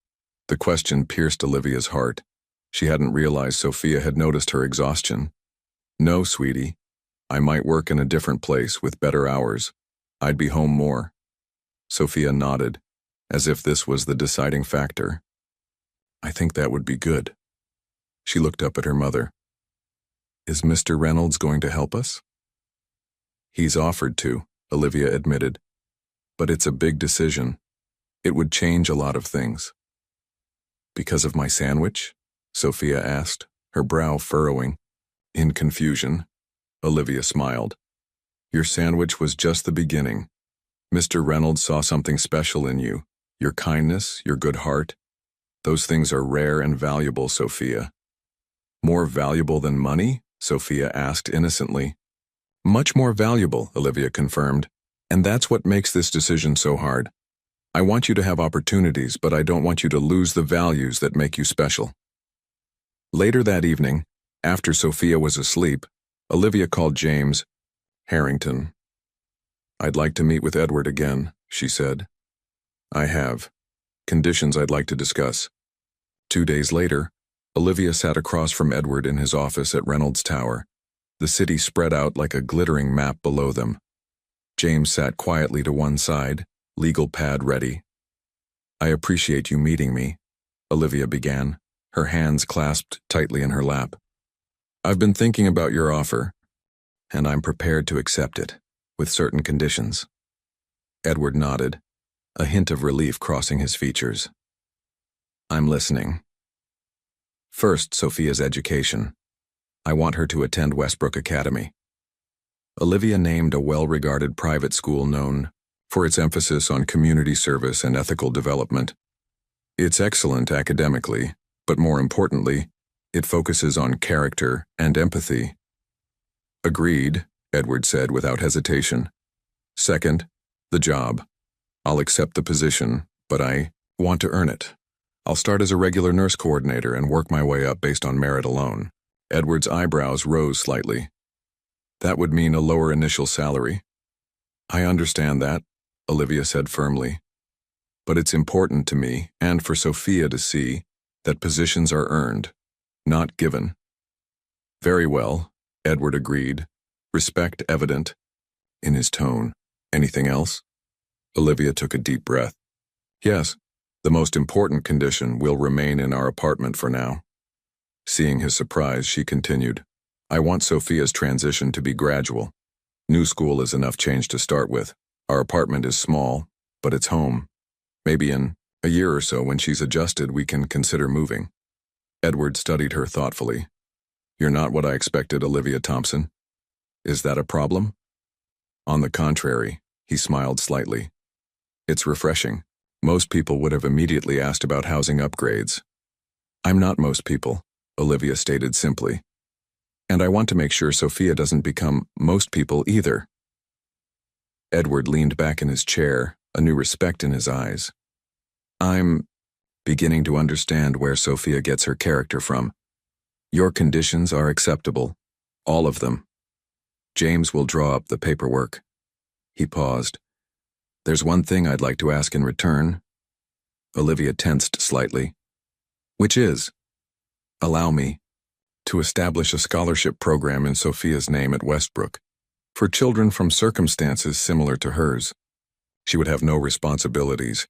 The question pierced Olivia's heart. She hadn't realized Sophia had noticed her exhaustion. "No, sweetie. I might work in a different place with better hours. I'd be home more." Sophia nodded, as if this was the deciding factor. "I think that would be good." She looked up at her mother. "Is Mr. Reynolds going to help us?" "He's offered to," Olivia admitted. "But it's a big decision. It would change a lot of things." "Because of my sandwich?" Sophia asked, her brow furrowing. In confusion, Olivia smiled. "Your sandwich was just the beginning. Mr. Reynolds saw something special in you. Your kindness, your good heart. Those things are rare and valuable, Sophia." "More valuable than money?" Sophia asked innocently. "Much more valuable," Olivia confirmed. "And that's what makes this decision so hard. I want you to have opportunities, but I don't want you to lose the values that make you special." Later that evening, after Sophia was asleep, Olivia called James Harrington. "I'd like to meet with Edward again," she said. "I have. Conditions I'd like to discuss." 2 days later, Olivia sat across from Edward in his office at Reynolds Tower, the city spread out like a glittering map below them. James sat quietly to one side, legal pad ready. "I appreciate you meeting me," Olivia began, her hands clasped tightly in her lap. "I've been thinking about your offer, and I'm prepared to accept it, with certain conditions." Edward nodded, a hint of relief crossing his features. "I'm listening." "First, Sophia's education. I want her to attend Westbrook Academy." Olivia named a well-regarded private school known for its emphasis on community service and ethical development. "It's excellent academically, but more importantly, It focuses on character and empathy. Agreed, Edward said without hesitation. Second, the job. I'll accept the position, but I want to earn it. I'll start as a regular nurse coordinator and work my way up based on merit alone. Edward's eyebrows rose slightly. That would mean a lower initial salary. I understand that, Olivia said firmly. But it's important to me, and for Sophia to see, that positions are earned, not given. Very well, Edward agreed, respect evident in his tone. Anything else? Olivia took a deep breath. Yes, the most important condition will remain in our apartment for now. Seeing his surprise, she continued, I want Sophia's transition to be gradual. New school is enough change to start with. Our apartment is small, but it's home. Maybe in a year or so, when she's adjusted, we can consider moving. Edward studied her thoughtfully. You're not what I expected, Olivia Thompson. Is that a problem? On the contrary, he smiled slightly. It's refreshing. Most people would have immediately asked about housing upgrades. I'm not most people, Olivia stated simply. And I want to make sure Sophia doesn't become most people either. Edward leaned back in his chair, a new respect in his eyes. I'm beginning to understand where Sophia gets her character from. Your conditions are acceptable, all of them. James will draw up the paperwork. He paused. There's one thing I'd like to ask in return. Olivia tensed slightly. Which is? Allow me to establish a scholarship program in Sophia's name at Westbrook for children from circumstances similar to hers. She would have no responsibilities.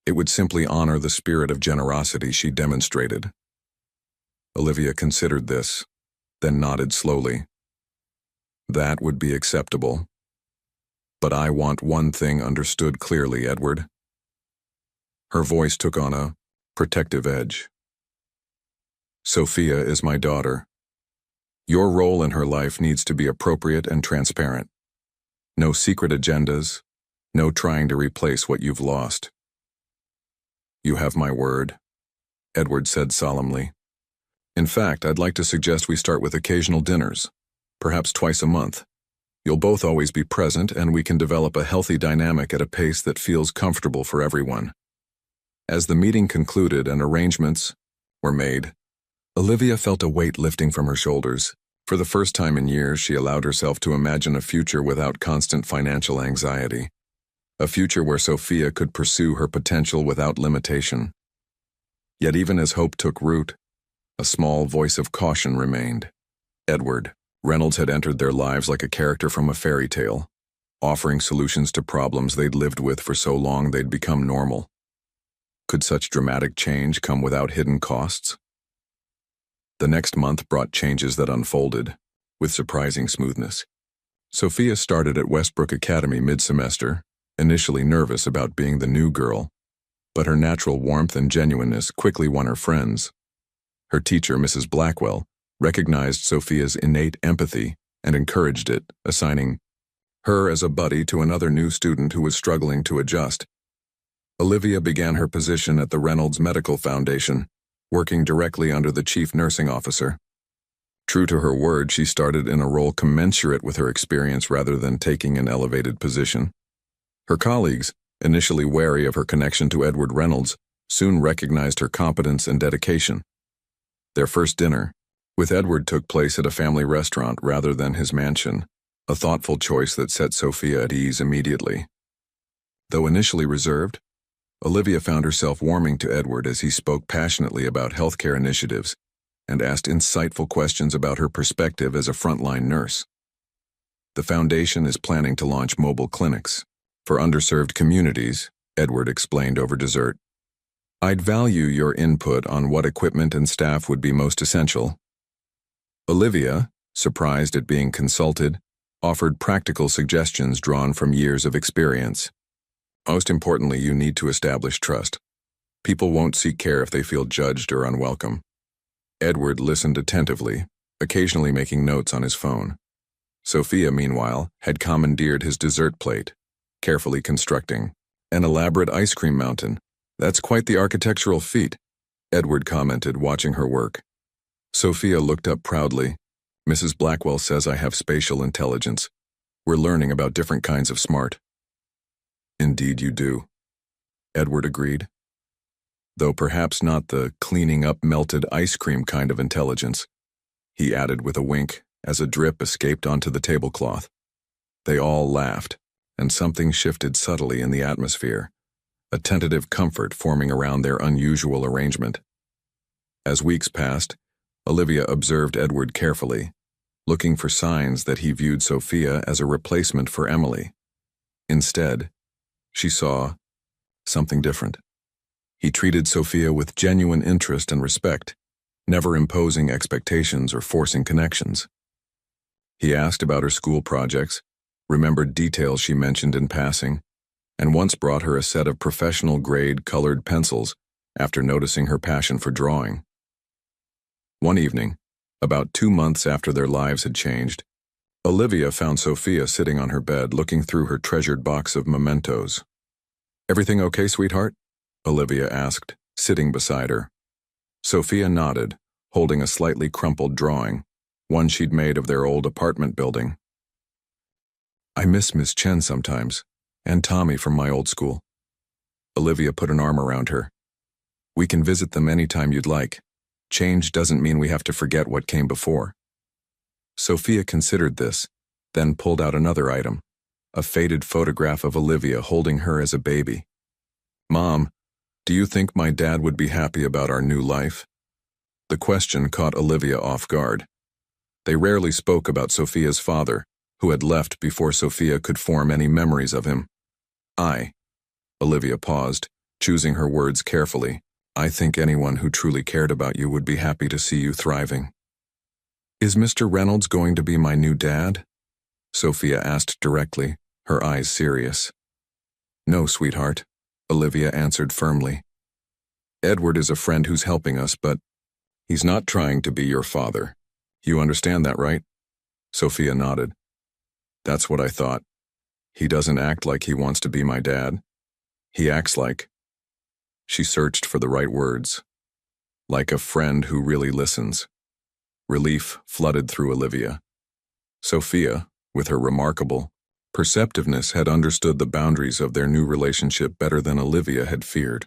It would simply honor the spirit of generosity she demonstrated. Olivia considered this, then nodded slowly. That would be acceptable. But I want one thing understood clearly, Edward. Her voice took on a protective edge. Sophia is my daughter. Your role in her life needs to be appropriate and transparent. No secret agendas, no trying to replace what you've lost. You have my word, Edward said solemnly. In fact, I'd like to suggest we start with occasional dinners, perhaps twice a month. You'll both always be present, and we can develop a healthy dynamic at a pace that feels comfortable for everyone. As the meeting concluded and arrangements were made, Olivia felt a weight lifting from her shoulders. For the first time in years, she allowed herself to imagine a future without constant financial anxiety. A future where Sophia could pursue her potential without limitation. Yet even as hope took root, a small voice of caution remained. Edward Reynolds had entered their lives like a character from a fairy tale, offering solutions to problems they'd lived with for so long they'd become normal. Could such dramatic change come without hidden costs? The next month brought changes that unfolded, with surprising smoothness. Sophia started at Westbrook Academy mid-semester, initially nervous about being the new girl, but her natural warmth and genuineness quickly won her friends. Her teacher, Mrs. Blackwell, recognized Sophia's innate empathy and encouraged it, assigning her as a buddy to another new student who was struggling to adjust. Olivia began her position at the Reynolds Medical Foundation, working directly under the chief nursing officer. True to her word, she started in a role commensurate with her experience rather than taking an elevated position. Her colleagues, initially wary of her connection to Edward Reynolds, soon recognized her competence and dedication. Their first dinner with Edward took place at a family restaurant rather than his mansion, a thoughtful choice that set Sophia at ease immediately. Though initially reserved, Olivia found herself warming to Edward as he spoke passionately about healthcare initiatives and asked insightful questions about her perspective as a frontline nurse. The foundation is planning to launch mobile clinics for underserved communities, Edward explained over dessert. I'd value your input on what equipment and staff would be most essential. Olivia, surprised at being consulted, offered practical suggestions drawn from years of experience. Most importantly, you need to establish trust. People won't seek care if they feel judged or unwelcome. Edward listened attentively, occasionally making notes on his phone. Sophia, meanwhile, had commandeered his dessert plate, carefully constructing an elaborate ice cream mountain. That's quite the architectural feat, Edward commented, watching her work. Sophia looked up proudly. Mrs. Blackwell says I have spatial intelligence. We're learning about different kinds of smart. Indeed you do, Edward agreed. Though perhaps not the cleaning up melted ice cream kind of intelligence, he added with a wink as a drip escaped onto the tablecloth. They all laughed, and something shifted subtly in the atmosphere, a tentative comfort forming around their unusual arrangement. As weeks passed, Olivia observed Edward carefully, looking for signs that he viewed Sophia as a replacement for Emily. Instead, she saw something different. He treated Sophia with genuine interest and respect, never imposing expectations or forcing connections. He asked about her school projects, remembered details she mentioned in passing, and once brought her a set of professional-grade colored pencils after noticing her passion for drawing. One evening, about 2 months after their lives had changed, Olivia found Sophia sitting on her bed looking through her treasured box of mementos. "Everything okay, sweetheart?" Olivia asked, sitting beside her. Sophia nodded, holding a slightly crumpled drawing, one she'd made of their old apartment building. "I miss Miss Chen sometimes, and Tommy from my old school." Olivia put an arm around her. "We can visit them anytime you'd like. Change doesn't mean we have to forget what came before." Sophia considered this, then pulled out another item, a faded photograph of Olivia holding her as a baby. "Mom, do you think my dad would be happy about our new life?" The question caught Olivia off guard. They rarely spoke about Sophia's father, who had left before Sophia could form any memories of him. Olivia paused, choosing her words carefully. "I think anyone who truly cared about you would be happy to see you thriving." "Is Mr. Reynolds going to be my new dad?" Sophia asked directly, her eyes serious. "No, sweetheart," Olivia answered firmly. "Edward is a friend who's helping us, but he's not trying to be your father. You understand that, right?" Sophia nodded. "That's what I thought. He doesn't act like he wants to be my dad. He acts like—" She searched for the right words. "Like a friend who really listens." Relief flooded through Olivia. Sophia, with her remarkable perceptiveness, had understood the boundaries of their new relationship better than Olivia had feared.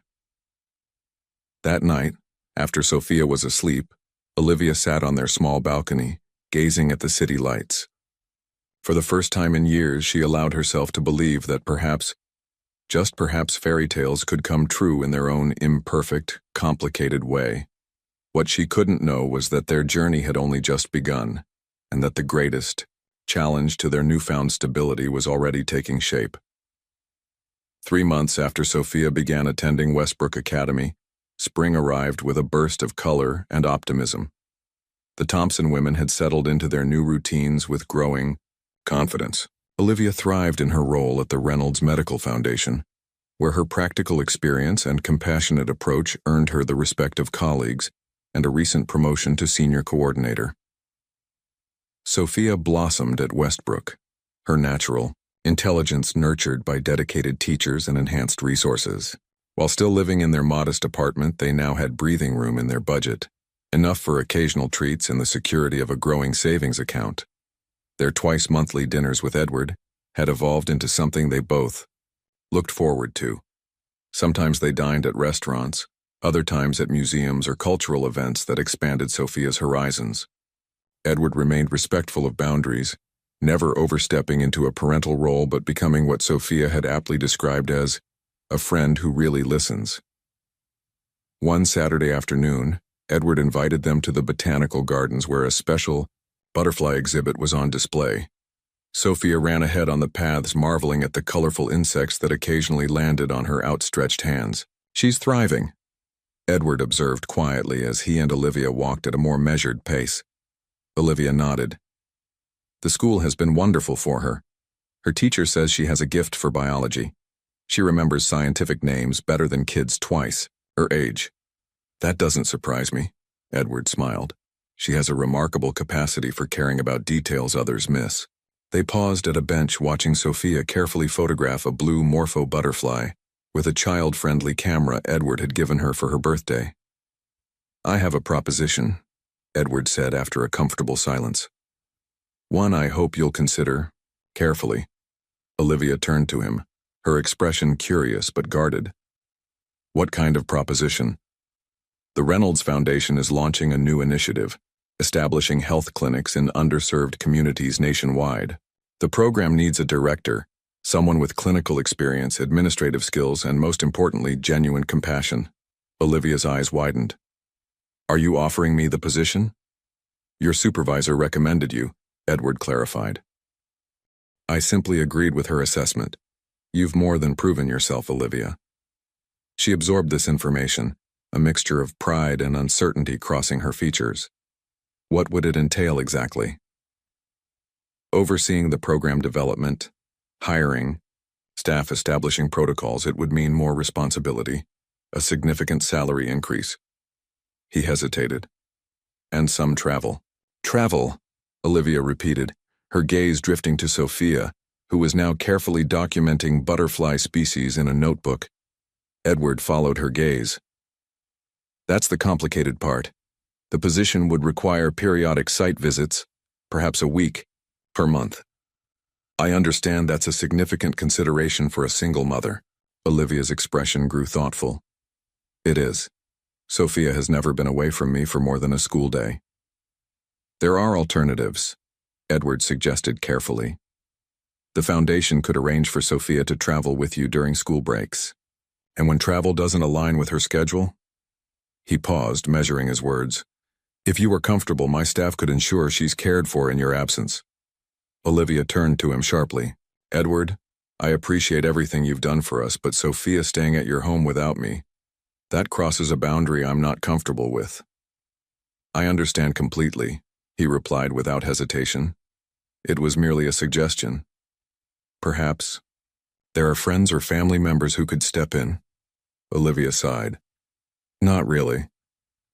That night, after Sophia was asleep, Olivia sat on their small balcony, gazing at the city lights. For the first time in years, she allowed herself to believe that perhaps, just perhaps, fairy tales could come true in their own imperfect, complicated way. What she couldn't know was that their journey had only just begun, and that the greatest challenge to their newfound stability was already taking shape. 3 months after Sophia began attending Westbrook Academy, spring arrived with a burst of color and optimism. The Thompson women had settled into their new routines with growing confidence. Olivia thrived in her role at the Reynolds Medical Foundation, where her practical experience and compassionate approach earned her the respect of colleagues and a recent promotion to senior coordinator. Sophia blossomed at Westbrook, her natural intelligence nurtured by dedicated teachers and enhanced resources. While still living in their modest apartment, they now had breathing room in their budget, enough for occasional treats and the security of a growing savings account. Their twice-monthly dinners with Edward had evolved into something they both looked forward to. Sometimes they dined at restaurants, other times at museums or cultural events that expanded Sophia's horizons. Edward remained respectful of boundaries, never overstepping into a parental role but becoming what Sophia had aptly described as a friend who really listens. One Saturday afternoon, Edward invited them to the botanical gardens where a special butterfly exhibit was on display. Sophia ran ahead on the paths, marveling at the colorful insects that occasionally landed on her outstretched hands. "She's thriving," Edward observed quietly as he and Olivia walked at a more measured pace. Olivia nodded. "The school has been wonderful for her. Her teacher says she has a gift for biology. She remembers scientific names better than kids twice her age." "That doesn't surprise me," Edward smiled. "She has a remarkable capacity for caring about details others miss." They paused at a bench watching Sophia carefully photograph a blue morpho butterfly with a child-friendly camera Edward had given her for her birthday. "I have a proposition," Edward said after a comfortable silence. One I hope you'll consider carefully. Olivia turned to him, her expression curious but guarded. What kind of proposition? The Reynolds Foundation is launching a new initiative, establishing health clinics in underserved communities nationwide. The program needs a director, someone with clinical experience, administrative skills, and most importantly, genuine compassion. Olivia's eyes widened. Are you offering me the position? Your supervisor recommended you, Edward clarified. I simply agreed with her assessment. You've more than proven yourself, Olivia. She absorbed this information, a mixture of pride and uncertainty crossing her features. What would it entail exactly? Overseeing the program development, hiring, staff establishing protocols. It would mean more responsibility, a significant salary increase. He hesitated. And some travel. Travel, Olivia repeated, her gaze drifting to Sophia, who was now carefully documenting butterfly species in a notebook. Edward followed her gaze. That's the complicated part. The position would require periodic site visits, perhaps a week, per month. I understand that's a significant consideration for a single mother. Olivia's expression grew thoughtful. It is. Sophia has never been away from me for more than a school day. There are alternatives, Edward suggested carefully. The foundation could arrange for Sophia to travel with you during school breaks. And when travel doesn't align with her schedule? He paused, measuring his words. If you were comfortable, my staff could ensure she's cared for in your absence. Olivia turned to him sharply. Edward, I appreciate everything you've done for us, but Sophia staying at your home without me, that crosses a boundary I'm not comfortable with. I understand completely, he replied without hesitation. It was merely a suggestion. Perhaps there are friends or family members who could step in. Olivia sighed. Not really.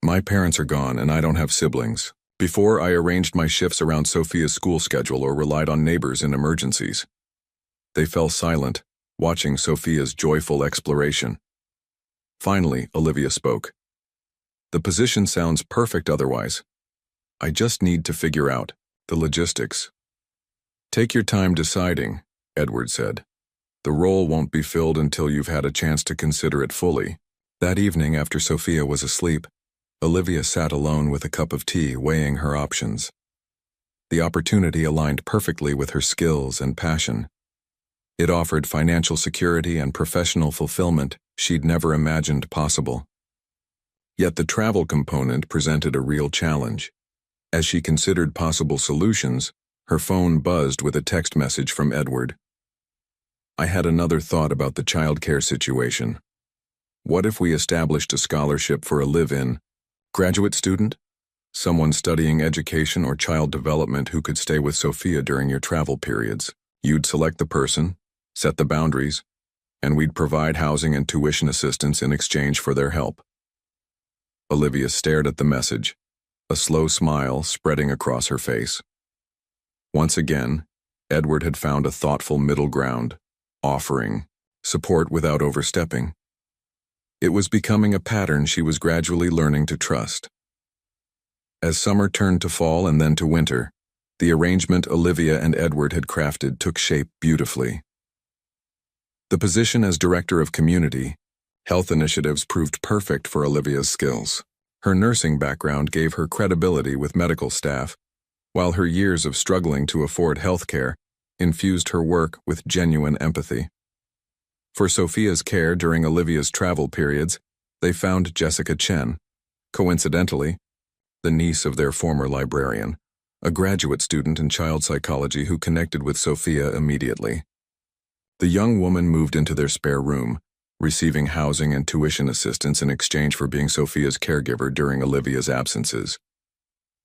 My parents are gone and I don't have siblings. Before, I arranged my shifts around Sophia's school schedule or relied on neighbors in emergencies. They fell silent, watching Sophia's joyful exploration. Finally, Olivia spoke. The position sounds perfect otherwise. I just need to figure out the logistics. Take your time deciding, Edward said. The role won't be filled until you've had a chance to consider it fully. That evening, after Sophia was asleep, Olivia sat alone with a cup of tea, weighing her options. The opportunity aligned perfectly with her skills and passion. It offered financial security and professional fulfillment she'd never imagined possible. Yet the travel component presented a real challenge. As she considered possible solutions, her phone buzzed with a text message from Edward. I had another thought about the childcare situation. What if we established a scholarship for a live-in graduate student? Someone studying education or child development who could stay with Sophia during your travel periods. You'd select the person, set the boundaries, and we'd provide housing and tuition assistance in exchange for their help. Olivia stared at the message, a slow smile spreading across her face. Once again, Edward had found a thoughtful middle ground, offering support without overstepping. It was becoming a pattern she was gradually learning to trust. As summer turned to fall and then to winter, the arrangement Olivia and Edward had crafted took shape beautifully. The position as Director of Community Health Initiatives proved perfect for Olivia's skills. Her nursing background gave her credibility with medical staff, while her years of struggling to afford health care infused her work with genuine empathy. For Sophia's care during Olivia's travel periods, they found Jessica Chen, coincidentally, the niece of their former librarian, a graduate student in child psychology who connected with Sophia immediately. The young woman moved into their spare room, receiving housing and tuition assistance in exchange for being Sophia's caregiver during Olivia's absences.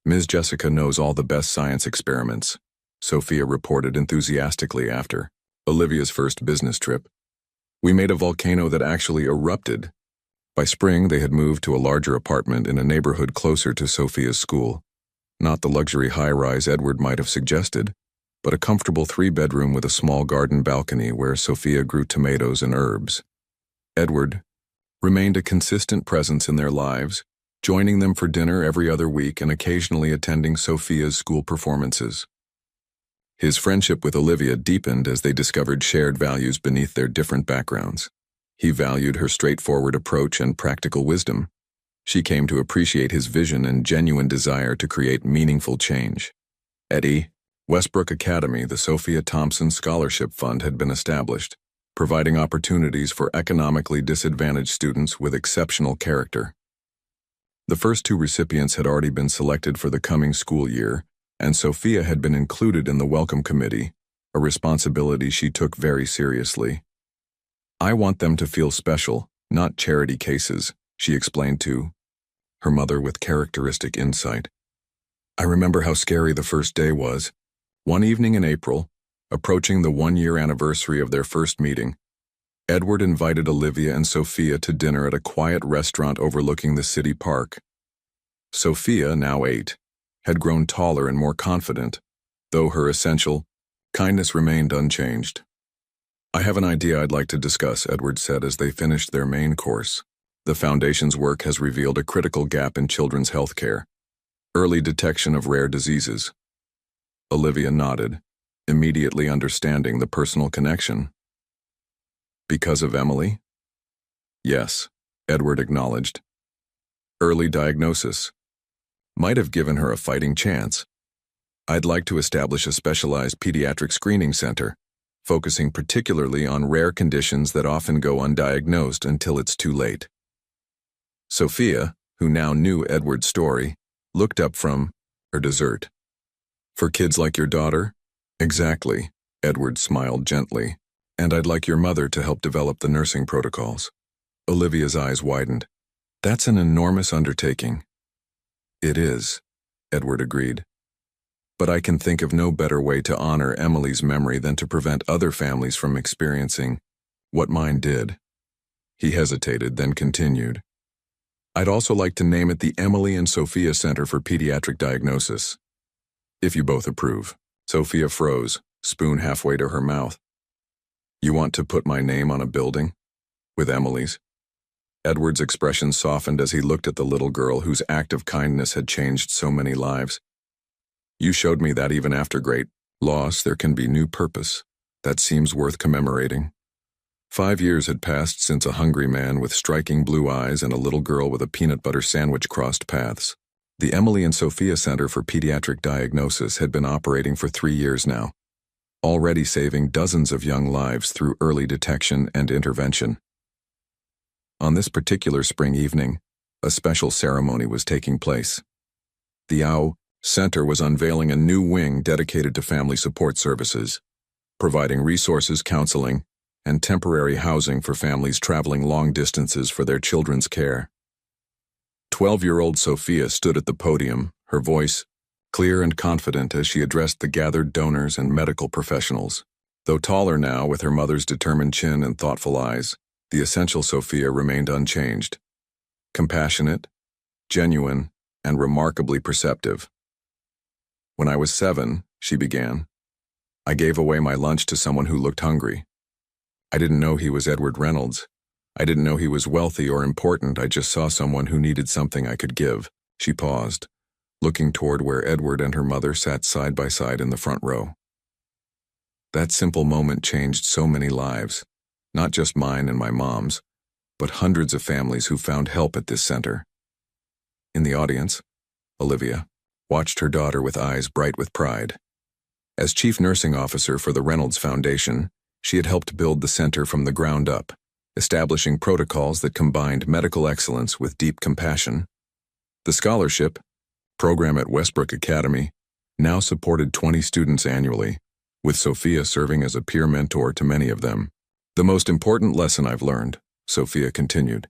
Ms. Jessica knows all the best science experiments, Sophia reported enthusiastically after Olivia's first business trip. We made a volcano that actually erupted. By spring, they had moved to a larger apartment in a neighborhood closer to Sophia's school. Not the luxury high-rise Edward might have suggested, but a comfortable 3-bedroom with a small garden balcony where Sophia grew tomatoes and herbs. Edward remained a consistent presence in their lives, joining them for dinner every other week and occasionally attending Sophia's school performances. His friendship with Olivia deepened as they discovered shared values beneath their different backgrounds. He valued her straightforward approach and practical wisdom. She came to appreciate his vision and genuine desire to create meaningful change. At Westbrook Academy, the Sophia Thompson Scholarship Fund had been established, providing opportunities for economically disadvantaged students with exceptional character. The first two recipients had already been selected for the coming school year, and Sophia had been included in the welcome committee, a responsibility she took very seriously. "I want them to feel special, not charity cases," she explained to her mother with characteristic insight. "I remember how scary the first day was. One evening in April, approaching the one-year anniversary of their first meeting, Edward invited Olivia and Sophia to dinner at a quiet restaurant overlooking the city park. Sophia, now 8, had grown taller and more confident, though her essential kindness remained unchanged. "I have an idea I'd like to discuss," Edward said as they finished their main course. "The Foundation's work has revealed a critical gap in children's health care: early detection of rare diseases." Olivia nodded, immediately understanding the personal connection. "Because of Emily?" "Yes," Edward acknowledged. "Early diagnosis might have given her a fighting chance. I'd like to establish a specialized pediatric screening center, focusing particularly on rare conditions that often go undiagnosed until it's too late." Sophia, who now knew Edward's story, looked up from her dessert. "For kids like your daughter?" "Exactly," Edward smiled gently. "And I'd like your mother to help develop the nursing protocols." Olivia's eyes widened. "That's an enormous undertaking." "It is," Edward agreed. "But I can think of no better way to honor Emily's memory than to prevent other families from experiencing what mine did." He hesitated, then continued. "I'd also like to name it the Emily and Sophia Center for Pediatric Diagnosis, if you both approve." Sophia froze, spoon halfway to her mouth. "You want to put my name on a building? With Emily's?" Edward's expression softened as he looked at the little girl whose act of kindness had changed so many lives. "You showed me that even after great loss, there can be new purpose. That seems worth commemorating." 5 years had passed since a hungry man with striking blue eyes and a little girl with a peanut butter sandwich crossed paths. The Emily and Sophia Center for Pediatric Diagnosis had been operating for 3 years now, already saving dozens of young lives through early detection and intervention. On this particular spring evening, a special ceremony was taking place. The Center was unveiling a new wing dedicated to family support services, providing resources, counseling, and temporary housing for families traveling long distances for their children's care. 12-year-old Sophia stood at the podium, her voice clear and confident as she addressed the gathered donors and medical professionals. Though taller now, with her mother's determined chin and thoughtful eyes, the essential Sophia remained unchanged. Compassionate, genuine, and remarkably perceptive. "When I was 7, she began, I gave away my lunch to someone who looked hungry. I didn't know he was Edward Reynolds. I didn't know he was wealthy or important. I just saw someone who needed something I could give." She paused, looking toward where Edward and her mother sat side by side in the front row. That simple moment changed so many lives, not just mine and my mom's, but hundreds of families who found help at this center. In the audience, Olivia watched her daughter with eyes bright with pride. As chief nursing officer for the Reynolds Foundation, she had helped build the center from the ground up, establishing protocols that combined medical excellence with deep compassion. The scholarship program at Westbrook Academy now supported 20 students annually, with Sophia serving as a peer mentor to many of them. "The most important lesson I've learned," Sophia continued,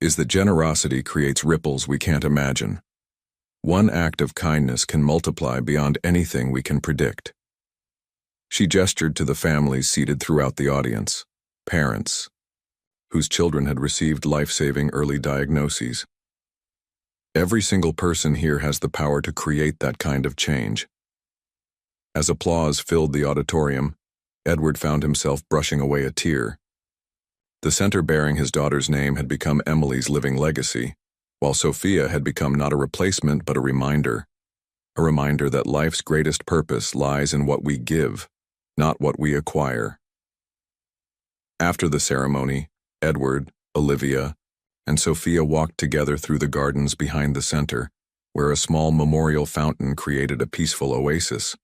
"is that generosity creates ripples we can't imagine. One act of kindness can multiply beyond anything we can predict." She gestured to the families seated throughout the audience, parents, whose children had received life-saving early diagnoses. "Every single person here has the power to create that kind of change." As applause filled the auditorium, Edward found himself brushing away a tear. The center bearing his daughter's name had become Emily's living legacy, while Sophia had become not a replacement but a reminder that life's greatest purpose lies in what we give, not what we acquire. After the ceremony, Edward, Olivia, and Sophia walked together through the gardens behind the center, where a small memorial fountain created a peaceful oasis.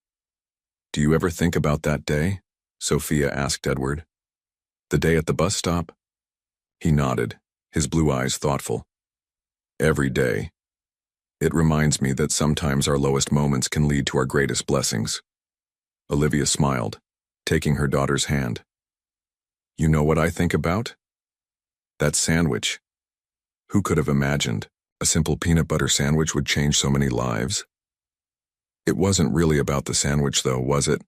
"Do you ever think about that day?" Sophia asked Edward. "The day at the bus stop?" He nodded, his blue eyes thoughtful. "Every day. It reminds me that sometimes our lowest moments can lead to our greatest blessings." Olivia smiled, taking her daughter's hand. "You know what I think about? That sandwich. Who could have imagined a simple peanut butter sandwich would change so many lives?" "It wasn't really about the sandwich though, was it?"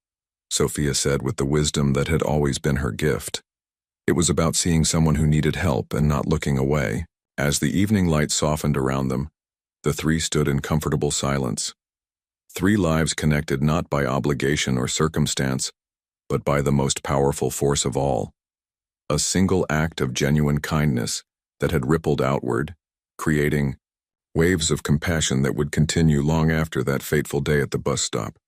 Sophia said with the wisdom that had always been her gift. "It was about seeing someone who needed help and not looking away." As the evening light softened around them, the three stood in comfortable silence. 3 lives connected not by obligation or circumstance, but by the most powerful force of all. A single act of genuine kindness that had rippled outward, creating waves of compassion that would continue long after that fateful day at the bus stop.